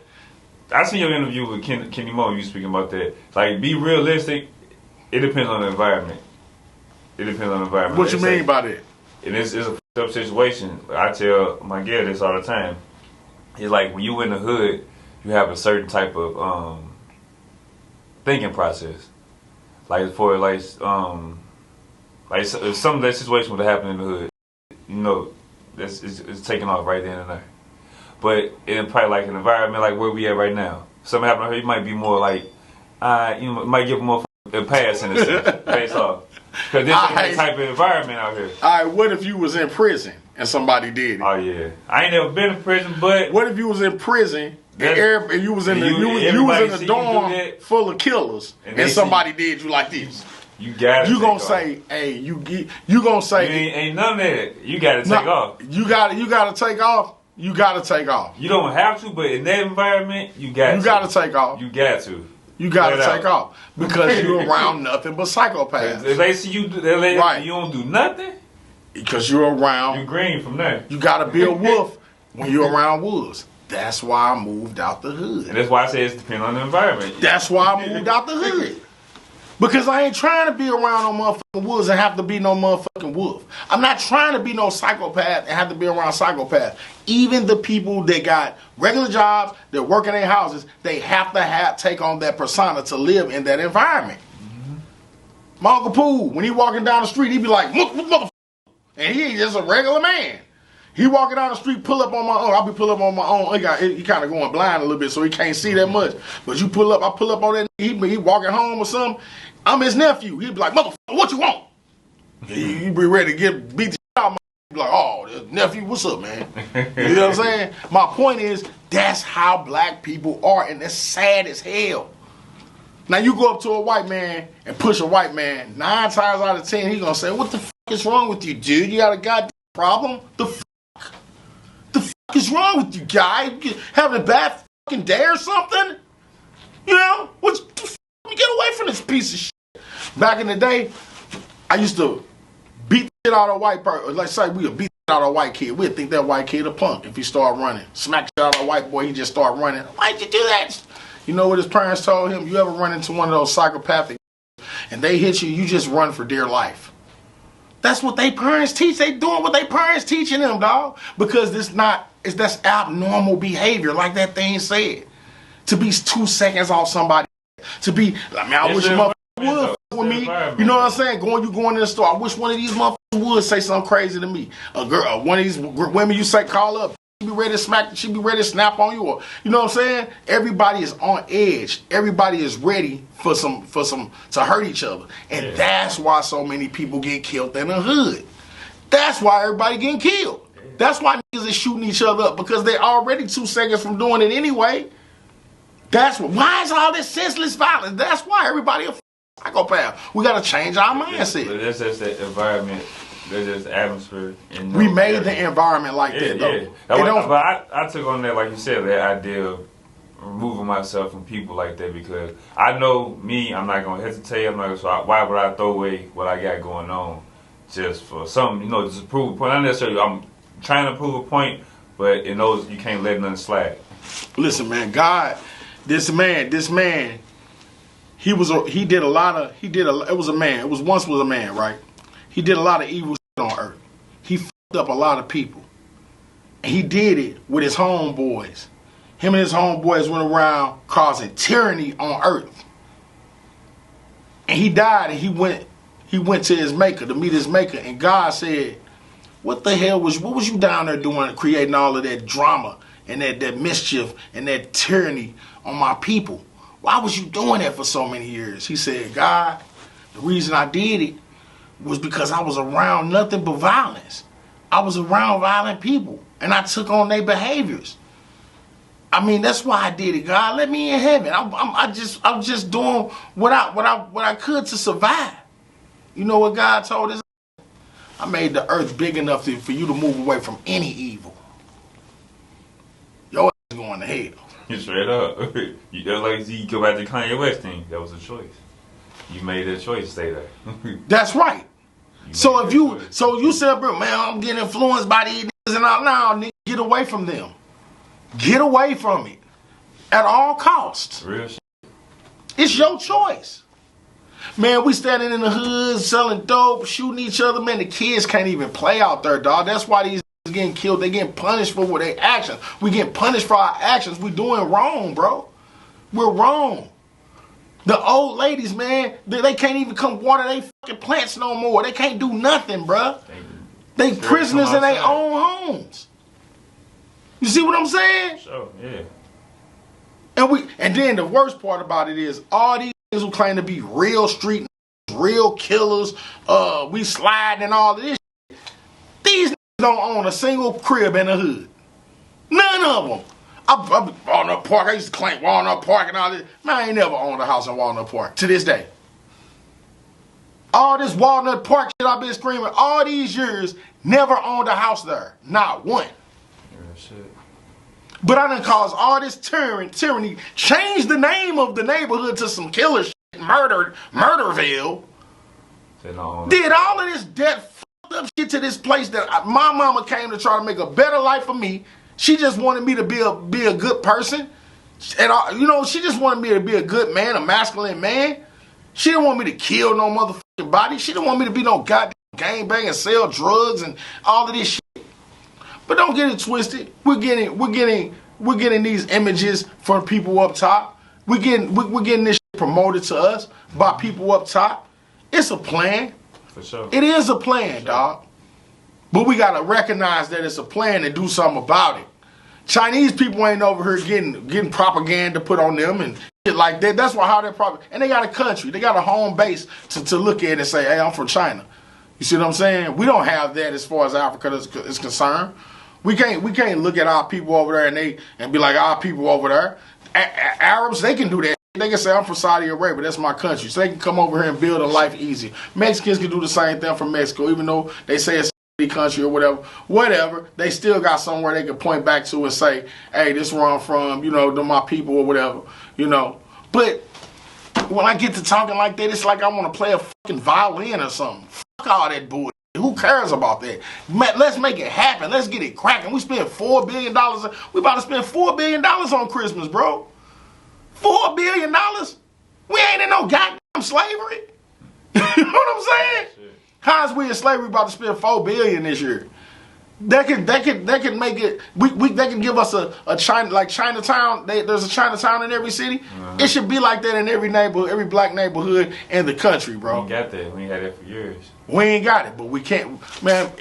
I seen your interview with Kenny Mo. You speaking about that. Like, be realistic. It depends on the environment. What you mean by that? And it's a up situation. I tell my girl this all the time. It's like when you in the hood, you have a certain type of thinking process. Like for like if some of that situation would have happened in the hood, you know, it's taking off right then and there. But in probably like an environment like where we at right now, something happened here, you might be more like, you know, might give a motherfucker a pass in a sense, face off. Because this ain't that type of environment out here. All right, what if you was in prison and somebody did it? Oh yeah, I ain't never been in prison, but what if you was in prison and you was in the dorm full of killers and somebody did you like this? You gonna say, hey, you gonna say, ain't none of that. You gotta take off. You gotta take off. You gotta take off. You don't have to, but in that environment, you gotta take off. You got to. You gotta take off because you're around nothing but psychopaths. If they see you, you don't do nothing. Because you're around. You green from there. You gotta be a wolf when you're around wolves. That's why I moved out the hood. And that's why I say it's depending on the environment. That's why I moved out the hood. Because I ain't trying to be around no motherfucking wolves and have to be no motherfucking wolf. I'm not trying to be no psychopath and have to be around psychopaths. Even the people that got regular jobs, that work in their houses, they have to take on that persona to live in that environment. Mm-hmm. My Uncle Pooh, when he walking down the street, he be like, motherfucker. And he ain't just a regular man. He walking down the street, pull up on my own. I'll be pull up on my own. He kind of going blind a little bit, so he can't see that much. But you pull up, I pull up on that. He walking home or something. I'm his nephew. He'd be like, motherfucker, what you want? He be ready to beat the shit out of my. Be like, oh, nephew, what's up, man? You know what I'm saying? My point is, that's how black people are, and that's sad as hell. Now you go up to a white man and push a white man, 9 times out of 10, he's gonna say, what the fuck is wrong with you, dude? You got a goddamn problem? The fuck is wrong with you, guy? You having a bad fucking day or something? You know? What the fuck? Get away from this piece of shit. Back in the day, I used to beat the shit out of a white person. Like say we would beat the shit out of a white kid. We'd think that white kid a punk if he start running. Smack the shit out of a white boy, he just start running. Why'd you do that? You know what his parents told him? You ever run into one of those psychopathic and they hit you, you just run for dear life. That's what they parents teach. They doing what they parents teaching them, dog. Because that's abnormal behavior, like that thing said. To be 2 seconds off somebody. To be, I wish a motherfucker would with me. You know what I'm saying? You going in the store. I wish one of these motherfuckers would say something crazy to me. A girl, one of these women you say call up, she be ready to smack, she be ready to snap on you. Or, you know what I'm saying? Everybody is on edge. Everybody is ready for some to hurt each other. And that's why so many people get killed in the hood. That's why everybody getting killed. That's why niggas is shooting each other up, because they're already 2 seconds from doing it anyway. Why is all this senseless violence? That's why everybody a psychopath. We got to change our mindset. But that's just the environment. That's just atmosphere. We made the environment like that, though. Yeah. But I took on that, like you said, that idea of removing myself from people like that, because I know me, I'm not going to hesitate. Why would I throw away what I got going on just for something, just to prove a point? Not necessarily, I'm trying to prove a point, but in those, you can't let nothing slide. Listen, man, God... This man, it was a man, right? He did a lot of evil shit on earth. He fucked up a lot of people. And he did it with his homeboys. Him and his homeboys went around causing tyranny on earth. And he died, and he went to his maker, to meet his maker, and God said, what was you down there doing, creating all of that drama and that mischief and that tyranny on my people? Why was you doing that for so many years? He said, God, the reason I did it was because I was around nothing but violence. I was around violent people, and I took on their behaviors. I mean, that's why I did it, God. Let me in heaven. I'm just doing what I could to survive. You know what God told us? I made the earth big enough for you to move away from any evil. Your ass is going to hell. Straight up. You go back to Kanye West thing. That was a choice. You made that choice to stay there. That's right. So you said, bro, man, I'm getting influenced by these niggas and all. Now, nigga, get away from them. Get away from it. At all costs. Real shit. It's your choice. Man, we standing in the hood, selling dope, shooting each other. Man, the kids can't even play out there, dog. That's why these getting killed. They getting punished for their actions. We getting punished for our actions. We doing wrong, bro. We're wrong. The old ladies, man, they can't even come water their fucking plants no more. They can't do nothing, bro. They prisoners in their own homes. You see what I'm saying? Sure, yeah. And then the worst part about it is all these who claim to be real street, real killers, we sliding and all of this shit. These don't own a single crib in the hood. None of them. I Walnut Park. I used to claim Walnut Park and all this. Man, I ain't never owned a house in Walnut Park to this day. All this Walnut Park shit I've been screaming all these years, never owned a house there. Not one. Yeah, shit. But I done caused all this tyranny, changed the name of the neighborhood to some killer shit, Murderville. Did all of this death fucked up shit to this place that my mama came to try to make a better life for me. She just wanted me to be a good person. And she just wanted me to be a good man, a masculine man. She didn't want me to kill no motherfucking body. She didn't want me to be no goddamn gangbang and sell drugs and all of this shit. But don't get it twisted. We're getting these images from people up top. We're getting this shit promoted to us by people up top. It's a plan. For sure. It is a plan, dog. But we gotta recognize that it's a plan and do something about it. Chinese people ain't over here getting propaganda put on them and shit like that. That's why how they're probably, and they got a country, they got a home base to look at and say, hey, I'm from China. You see what I'm saying? We don't have that as far as Africa is concerned. We can't look at our people over there and be like our people over there. Arabs, they can do that. They can say I'm from Saudi Arabia, that's my country. So they can come over here and build a life easy. Mexicans can do the same thing from Mexico, even though they say it's country or whatever, they still got somewhere they can point back to and say, hey, this is where I'm from, to my people or whatever, But when I get to talking like that, it's like I want to play a fucking violin or something. Fuck all that bullshit. Who cares about that? Let's make it happen. Let's get it cracking. We spent $4 billion. We about to spend $4 billion on Christmas, bro. $4 billion? We ain't in no goddamn slavery. You know what I'm saying? How is we in slavery about to spend $4 billion this year? They can make it. They can give us a China, like Chinatown. There's a Chinatown in every city. Uh-huh. It should be like that in every neighborhood, every black neighborhood in the country, bro. We ain't got that. We ain't had that for years. We ain't got it, but we can't, man.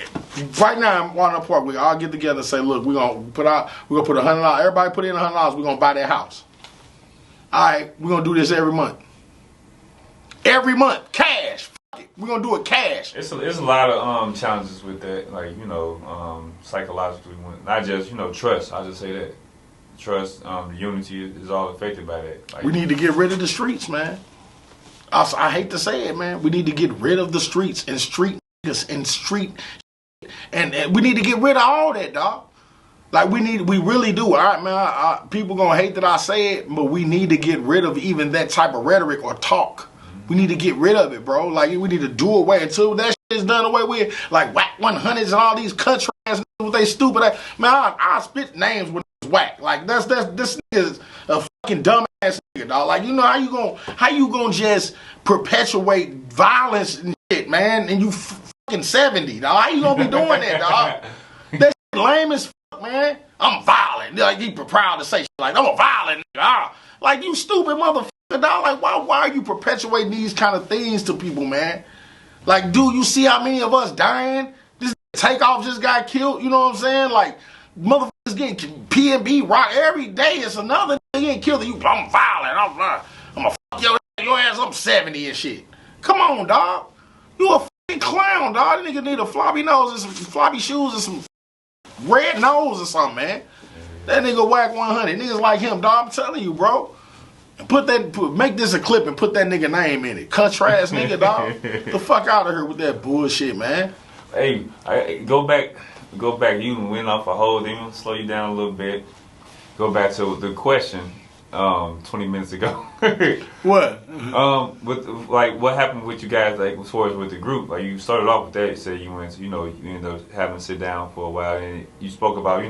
Right now in Walnut Park, we all get together and say, look, we're gonna put $100. Everybody put in $100. We're gonna buy that house. All right, we're gonna do this every month. Every month, cash. We're gonna do it cash. It's a lot of challenges with that, like psychologically, not just trust. I'll just say that trust, unity is all affected by that. Like, we need to get rid of the streets, man. I hate to say it, man. We need to get rid of the streets and and we need to get rid of all that, dog. Like we really do. All right, man. People gonna hate that I say it, but we need to get rid of even that type of rhetoric or talk. We need to get rid of it, bro. Like, we need to do away until that shit is done away with. Like, whack 100s and all these country ass niggas with they stupid ass. Man, I spit names when it's whack. Like, this nigga is a fucking dumb ass nigga, dog. Like, how you gonna just perpetuate violence and shit, man? And you fucking 70, dog. How you gonna be doing that, dog? That shit lame as fuck, man. I'm violent. Like, he proud to say shit like, I'm a violent nigga. Like, you stupid motherfucker. Dog, like, why are you perpetuating these kind of things to people, man? Like, dude, you see how many of us dying? This Takeoff just got killed, you know what I'm saying? Like, motherfuckers getting P&B rock every day. It's another nigga getting killed. I'm violent. I'm gonna fuck your ass. I'm 70 and shit. Come on, dog. You a fucking clown, dog. That nigga need a floppy nose and some floppy shoes and some red nose or something, man. That nigga whack 100. Niggas like him, dog. I'm telling you, bro. Make this a clip and put that nigga name in it. Country ass nigga, dog. The fuck out of here with that bullshit, man. Hey, go back. You went off a whole thing. Slow you down a little bit. Go back to the question 20 minutes ago. What? What happened with you guys, like, as far as with the group? Like, you started off with that. You said you went, you ended up having to sit down for a while, and you spoke about,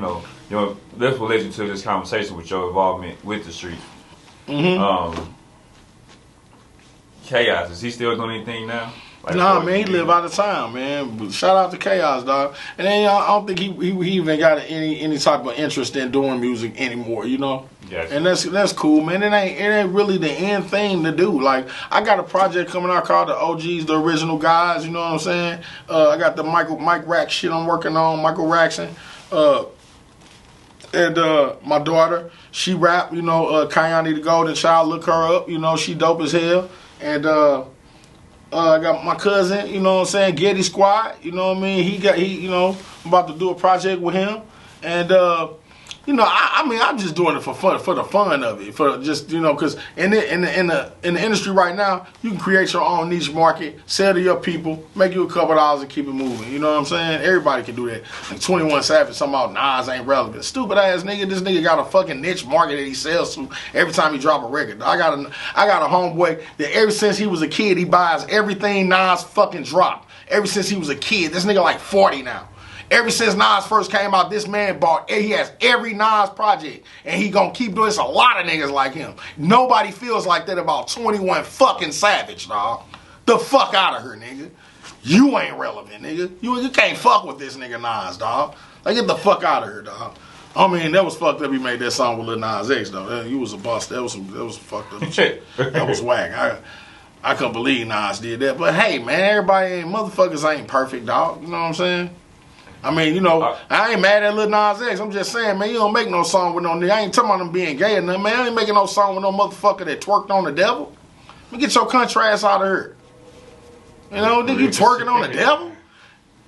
that's what led you to this conversation with your involvement with the streets. Mm-hmm. Chaos, is he still doing anything now? Like, Nah, man, he live out of town, man. But shout out to Chaos, dog. And then I don't think he even got any type of interest in doing music anymore, you know. Gotcha. And that's cool, man. It ain't really the end thing to do. Like, I got a project coming out called the OGs, the original guys. You know what I'm saying? I got the Mike Rack shit I'm working on, Michael Raxon. And my daughter, she rap. You know, Kayani the Golden Child. Look her up. You know, she dope as hell. And I got my cousin, you know what I'm saying, Getty Squad, you know what I mean? He, you know, I'm about to do a project with him. And, you know, I mean, I'm just doing it for fun, for the fun of it, for just, you know, because in the industry right now, you can create your own niche market, sell to your people, make you a couple dollars and keep it moving. You know what I'm saying? Everybody can do that. Like 21 Savage, talking about Nas ain't relevant. Stupid ass nigga. This nigga got a fucking niche market that he sells to every time he drop a record. I got a homeboy that ever since he was a kid, he buys everything Nas fucking dropped. Ever since he was a kid. This nigga like 40 now. Ever since Nas first came out, this man he has every Nas project. And he gonna keep doing this. A lot of niggas like him. Nobody feels like that about 21 fucking Savage, dog. The fuck out of here, nigga. You ain't relevant, nigga. You can't fuck with this nigga Nas, dog. Like, get the fuck out of here, dog. I mean, that was fucked up. He made that song with Lil Nas X, though. He was a bust. That was fucked up shit. That was whack. I couldn't believe Nas did that. But hey, man, motherfuckers ain't perfect, dog. You know what I'm saying? I mean, you know, I ain't mad at Lil Nas X. I'm just saying, man, you don't make no song with no nigga. I ain't talking about him being gay or nothing, man. I ain't making no song with no motherfucker that twerked on the devil. Man, get your country ass out of here. You know, think you twerking on the devil?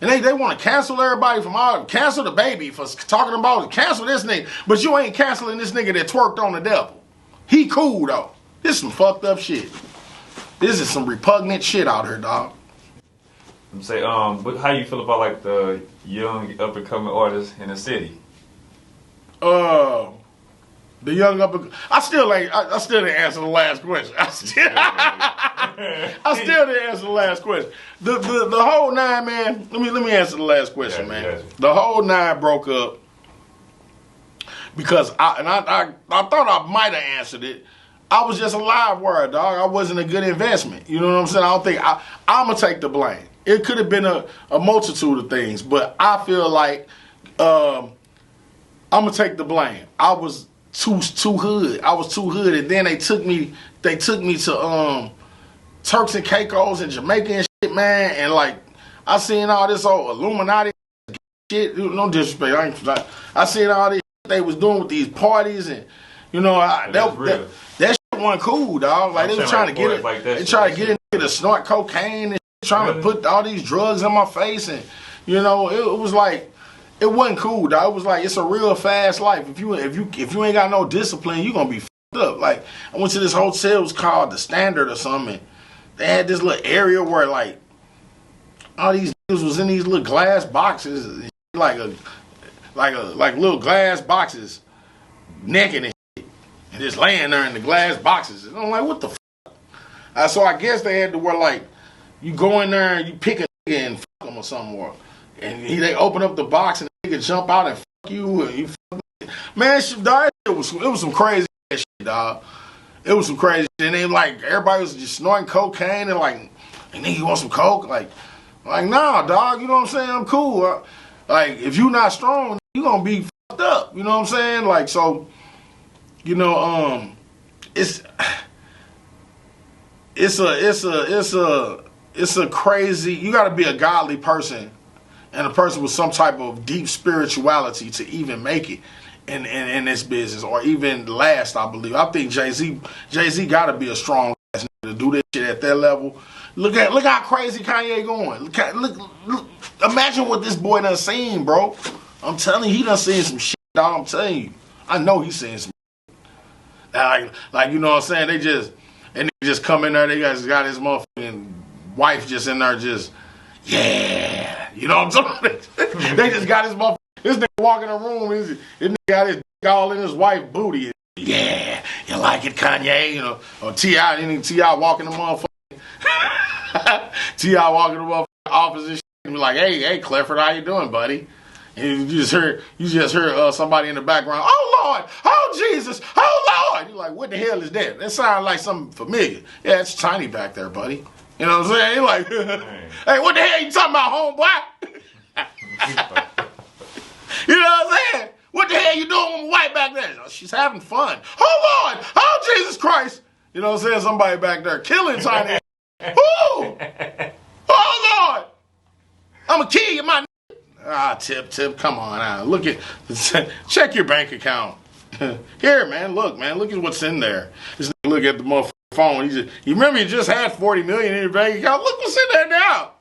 And they want to cancel everybody cancel the baby for talking about cancel this nigga. But you ain't canceling this nigga that twerked on the devil. He cool, though. This is some fucked up shit. This is some repugnant shit out here, dog. Say, but how you feel about like the young up and coming artists in the city? The young up and I still didn't answer the last question. I still didn't answer the last question. The whole nine, man. Let me answer the last question, man. The whole nine broke up because I thought I might have answered it. I was just a live wire, dog. I wasn't a good investment. You know what I'm saying? I don't think I'm gonna take the blame. It could have been a multitude of things, but I feel like I'm gonna take the blame. I was too hood. I was too hood, and then they took me to Turks and Caicos and Jamaica and shit, man. And like I seen all this old Illuminati shit. No disrespect. I seen all this shit they was doing with these parties, and you know that shit wasn't cool, dog. Like they was trying to get it. Like they tried to get it to snort cocaine and trying to put all these drugs in my face, and you know it was like it wasn't cool, dog. It was like it's a real fast life. If you ain't got no discipline, you gonna be fucked up. Like I went to this hotel, it was called the Standard or something. They had this little area where like all these niggas was in these little glass boxes, like little glass boxes, naked and shit, and just laying there in the glass boxes. And I'm like, what the fuck? So I guess they had to where like you go in there and you pick a nigga and fuck him or something, and they open up the box and the nigga jump out and fuck you and you fuck him. Man, dog, it was some crazy shit, dog. It was some crazy shit. And then like everybody was just snorting cocaine and like, nigga, you want some coke? Like nah, dog. You know what I'm saying? I'm cool. Like if you not strong, you gonna be fucked up. You know what I'm saying? Like so, you know, it's a crazy. You got to be a godly person and a person with some type of deep spirituality to even make it in this business or even last. I believe. I think Jay-Z got to be a strong ass nigga to do this shit at that level. Look how crazy Kanye going. Look, imagine what this boy done seen, bro. I'm telling you, he done seen some shit, dog. I'm telling you, I know he seen some shit. Like you know what I'm saying? They just come in there. They got his motherfucking wife just in there, just yeah. You know what I'm saying? They just got his motherfucker. This nigga walk in the room. This nigga got his dick all in his wife's booty. Yeah, you like it, Kanye? You know, or T.I. walking the motherfucker. T.I. walking the motherfucking office and shit and be like, hey, Clifford, how you doing, buddy? And you just heard somebody in the background, oh Lord, oh Jesus, oh Lord. You're like, what the hell is that? That sounds like something familiar. Yeah, it's Tiny back there, buddy. You know what I'm saying? You're like, hey, what the hell you talking about, homeboy? You know what I'm saying? What the hell you doing with my wife back there? Oh, she's having fun. Oh Lord, oh Jesus Christ. You know what I'm saying? Somebody back there killing Tiny. Ooh. Oh Lord, I'm gonna kill you, my. Ah, Tip, come on now. Look at, check your bank account. Here, man, look at what's in there. Just look at the motherfucking phone. You remember you just had $40 million in your bank account? Look what's in there now.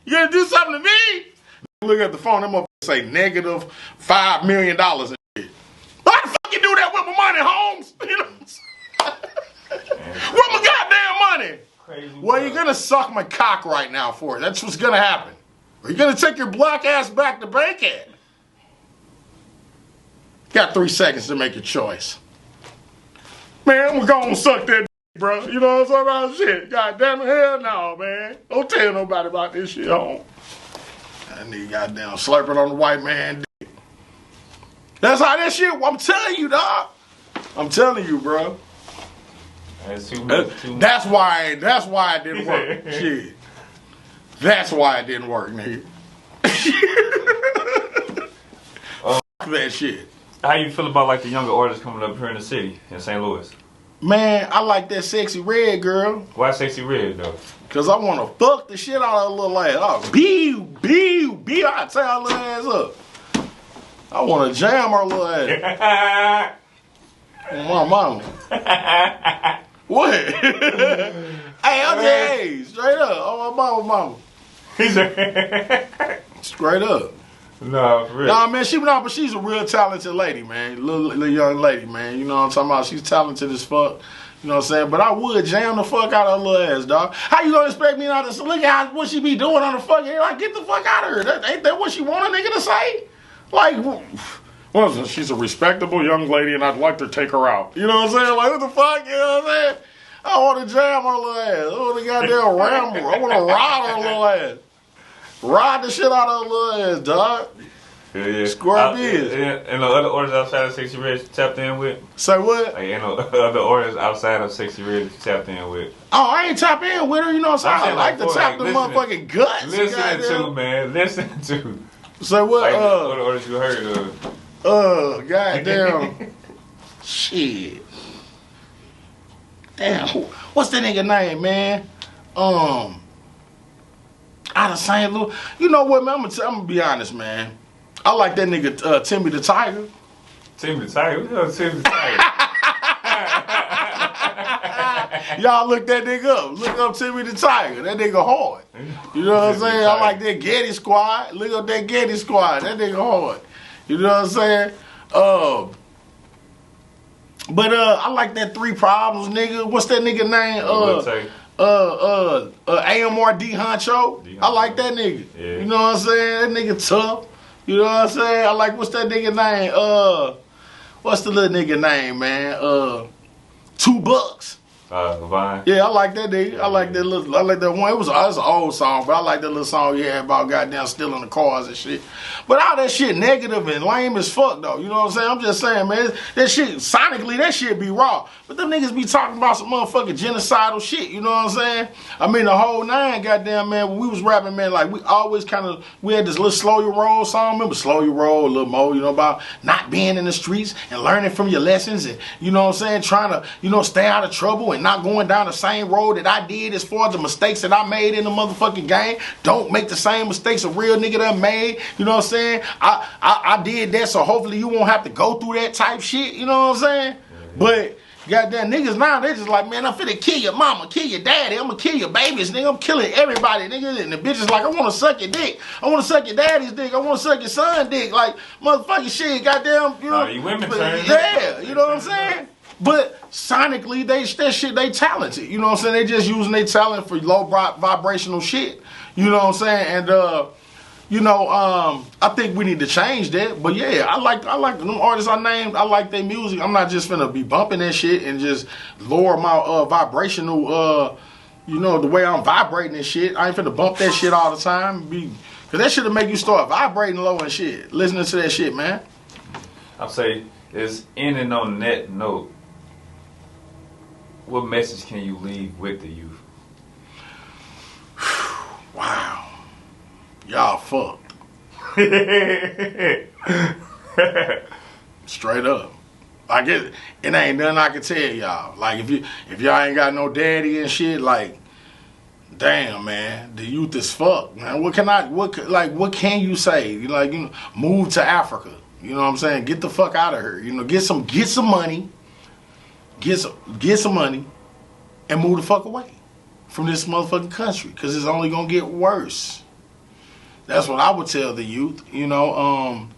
You gonna do something to me? Look at the phone. That motherfucker say negative $5 million and shit. Why the fuck you do that with my money, Holmes? You know what I'm saying? Where my goddamn money? Crazy. Well, you're gonna suck my cock right now for it. That's what's gonna happen. Or you're going to take your black ass back to Bankhead. Got 3 seconds to make your choice. Man, I'm going to suck that bro. You know what I'm talking about? Shit. God damn it. Hell no, man. Don't tell nobody about this shit, home. That nigga goddamn slurping on the white man dick. That's how that shit, I'm telling you, dog. I'm telling you, bro. That's too much. That's why it didn't work. Shit. That's why it didn't work, nigga. That shit. How you feel about like the younger artists coming up here in the city in St. Louis? Man, I like that Sexyy Red girl. Why Sexyy Red though? Cause I want to fuck the shit out of her little ass. Oh, B, I tear her little ass up. I want to jam her little ass. My mama. What? Hey, I'm hey, straight up. Oh, my mama. Straight up. No, for real. Nah, man, but she's a real talented lady, man. Little young lady, man. You know what I'm talking about? She's talented as fuck. You know what I'm saying? But I would jam the fuck out of her little ass, dog. How you gonna expect me not to look at what she be doing on the fucking air? Like, get the fuck out of her. Ain't that what she want a nigga to say? Like, well, she's a respectable young lady, and I'd like to take her out. You know what I'm saying? Like, what the fuck? You know what I'm saying? I want to jam her little ass. I want to goddamn ramble. I want to ride her little ass. Ride the shit out of her little ass, dog. Yeah. Square biz. And the other artists outside of Sexyy Red you tapped in with? Say what? Like, and the other artists outside of Sexyy Red you tapped in with? Oh, I ain't tap in with her. You know what I'm saying? I like to tap the motherfucking guts. Listen to, man. Listen to. Say what? Like, what artists you heard of? Goddamn. Shit. Damn, what's that nigga name, man? Out of St. Louis. You know what, man? I'm gonna be honest, man. I like that nigga Timmy the Tiger. Timmy the Tiger? Who the hell is Timmy the Tiger? Y'all look that nigga up. Look up Timmy the Tiger. That nigga hard. You know what I'm saying? I like that Getty Squad. Look up that Getty Squad. That nigga hard. You know what I'm saying? But I like that 3 Problems nigga. What's that nigga name? AMRD Honcho. I like that nigga. Yeah. You know what I'm saying? That nigga tough. You know what I'm saying? I like, what's that nigga name? What's the little nigga name, man? $2. Vine. Yeah, I like that nigga. I like that one. It was an old song, but I like that little song he had about goddamn stealing the cars and shit. But all that shit negative and lame as fuck though. You know what I'm saying? I'm just saying, man, that shit, sonically, that shit be raw. But them niggas be talking about some motherfucking genocidal shit. You know what I'm saying? I mean, the whole 9, goddamn, man, when we was rapping, man, like, we always we had this little Slow Your Roll song. Remember Slow Your Roll, a little more, you know, about not being in the streets and learning from your lessons and, you know what I'm saying, trying to, you know, stay out of trouble and not going down the same road that I did as far as the mistakes that I made in the motherfucking game. Don't make the same mistakes a real nigga done made. You know what I'm saying? I did that, so hopefully you won't have to go through that type shit. You know what I'm saying? Mm-hmm. But goddamn niggas now, they just like, man, I'm finna kill your mama, kill your daddy, I'm gonna kill your babies, nigga. I'm killing everybody, nigga. And the bitch is like, I wanna suck your dick. I wanna suck your daddy's dick. I wanna suck your son's dick. Like, motherfucking shit, goddamn, you know. You women turn. Yeah, you know what I'm saying? But sonically, they talented. You know what I'm saying? They just using their talent for low vibrational shit. You know what I'm saying? And you know, I think we need to change that. But yeah, I like them artists I named. I like their music. I'm not just finna be bumping that shit and just lower my vibrational, you know, the way I'm vibrating and shit. I ain't finna bump that shit all the time. Cause that shit'll make you start vibrating low and shit. Listening to that shit, man. I'm saying, it's ending on that note. What message can you leave with the youth? Wow. Y'all fucked. Straight up. Like it ain't nothing I can tell y'all. Like if y'all ain't got no daddy and shit, like damn man, the youth is fucked, man. What can you say? Like, you know, move to Africa. You know what I'm saying? Get the fuck out of here. You know, get some money. Get some money and move the fuck away from this motherfucking country, cause it's only gonna get worse. That's what I would tell the youth. You know,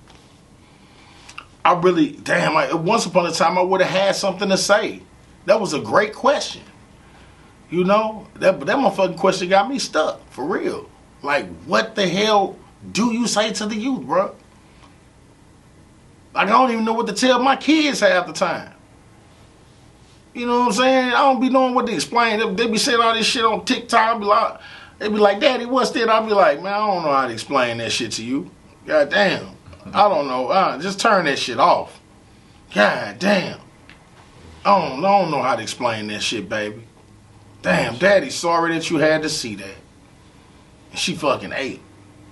once upon a time I would have had something to say. That was a great question. You know, that motherfucking question got me stuck, for real. Like, what the hell do you say to the youth, bro? Like, I don't even know what to tell my kids half the time. You know what I'm saying? I don't be knowing what to explain. They be saying all this shit on TikTok. They be like, Daddy, what's that? I be like, man, I don't know how to explain that shit to you. God damn. I don't know. Just turn that shit off. God damn. I don't know how to explain that shit, baby. Damn, Daddy, sorry that you had to see that. And she fucking ate.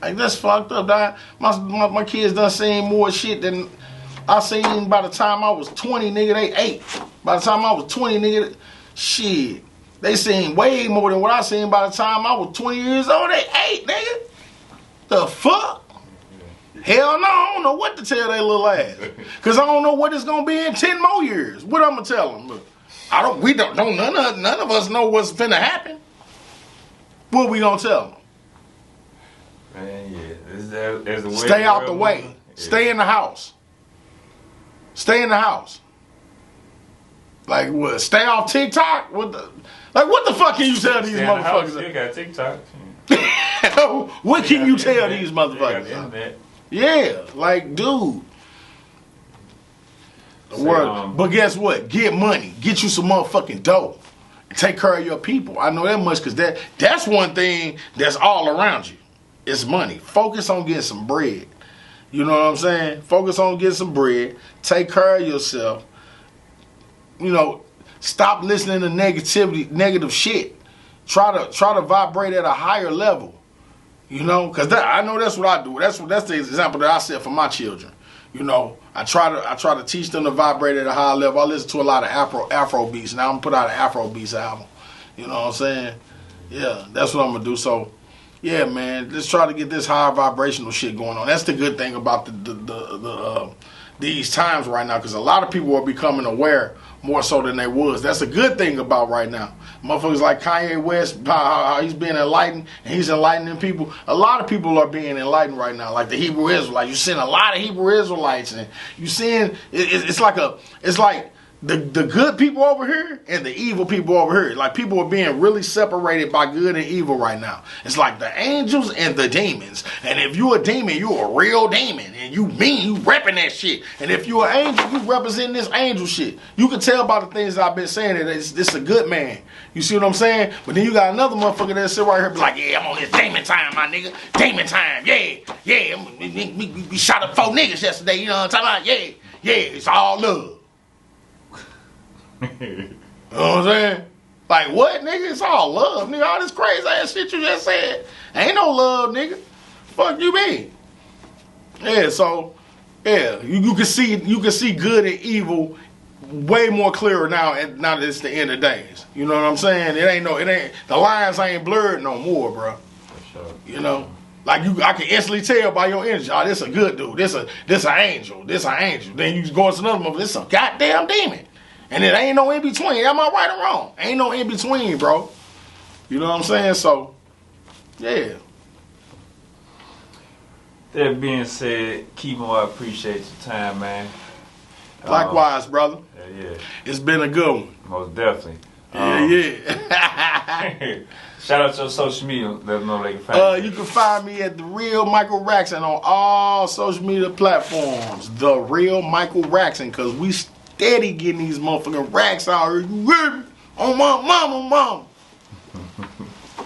Like, that's fucked up, dog. My kids done seen more shit than I seen by the time I was 20, nigga. They ate. By the time I was 20, nigga, shit. They seen way more than what I seen by the time I was 20 years old. They ate, nigga. The fuck? Hell no, I don't know what to tell they little ass. Cause I don't know what it's gonna be in 10 more years. What I'm gonna tell them? Look, none of us know what's finna happen. What we gonna tell them? Man, yeah. There's a way. Stay out the way. Yeah. Stay in the house. Stay in the house. Like what? Stay off TikTok? What the fuck can you tell these motherfuckers? You got TikTok. What can you tell these motherfuckers? Yeah, like, dude. But guess what? Get money. Get you some motherfucking dough. Take care of your people. I know that much because that's one thing that's all around you. It's money. Focus on getting some bread. You know what I'm saying? Focus on getting some bread. Take care of yourself. You know, stop listening to negative shit. Try to vibrate at a higher level. You know, because I know that's what I do. That's the example that I set for my children. You know, I try to teach them to vibrate at a high level. I listen to a lot of Afro beats. Now I'm gonna put out an Afro beats album. You know what I'm saying? Yeah, that's what I'm gonna do. So, yeah, man, let's try to get this high vibrational shit going on. That's the good thing about these times right now, because a lot of people are becoming aware more so than they was. That's a good thing about right now. Motherfuckers like Kanye West, how he's being enlightened, and he's enlightening people. A lot of people are being enlightened right now, like the Hebrew Israelites. You're seeing a lot of Hebrew Israelites, and you're seeing it's like the good people over here and the evil people over here. Like, people are being really separated by good and evil right now. It's like the angels and the demons. And if you're a demon, you're a real demon. And you repping that shit. And if you're an angel, you represent this angel shit. You can tell by the things I've been saying that it's a good man. You see what I'm saying? But then you got another motherfucker that sit right here and be like, yeah, I'm on this demon time, my nigga. Demon time, yeah. We shot up 4 niggas yesterday, you know what I'm talking about? Yeah, it's all love. You know what I'm saying? Like, what, nigga? It's all love, nigga. All this crazy ass shit you just said. Ain't no love, nigga. Fuck you mean? Yeah, so yeah, you can see good and evil way more clearer now that it's the end of days. You know what I'm saying? The lines ain't blurred no more, bro. For sure. You know? Like, I can instantly tell by your energy, oh, this a good dude. This an angel. This an angel. Then you go into another one, this a goddamn demon. And it ain't no in between. Am I right or wrong? Ain't no in between, bro. You know what I'm saying? So, yeah. That being said, Kemo, I appreciate your time, man. Likewise, brother. Yeah. It's been a good one. Most definitely. Yeah. Shout out to your social media. Let them know they can find you. You can find me at The Real Michael Raxon on all social media platforms. The Real Michael Raxon, because we steady getting these motherfucking racks out here. You hear me? On my mama.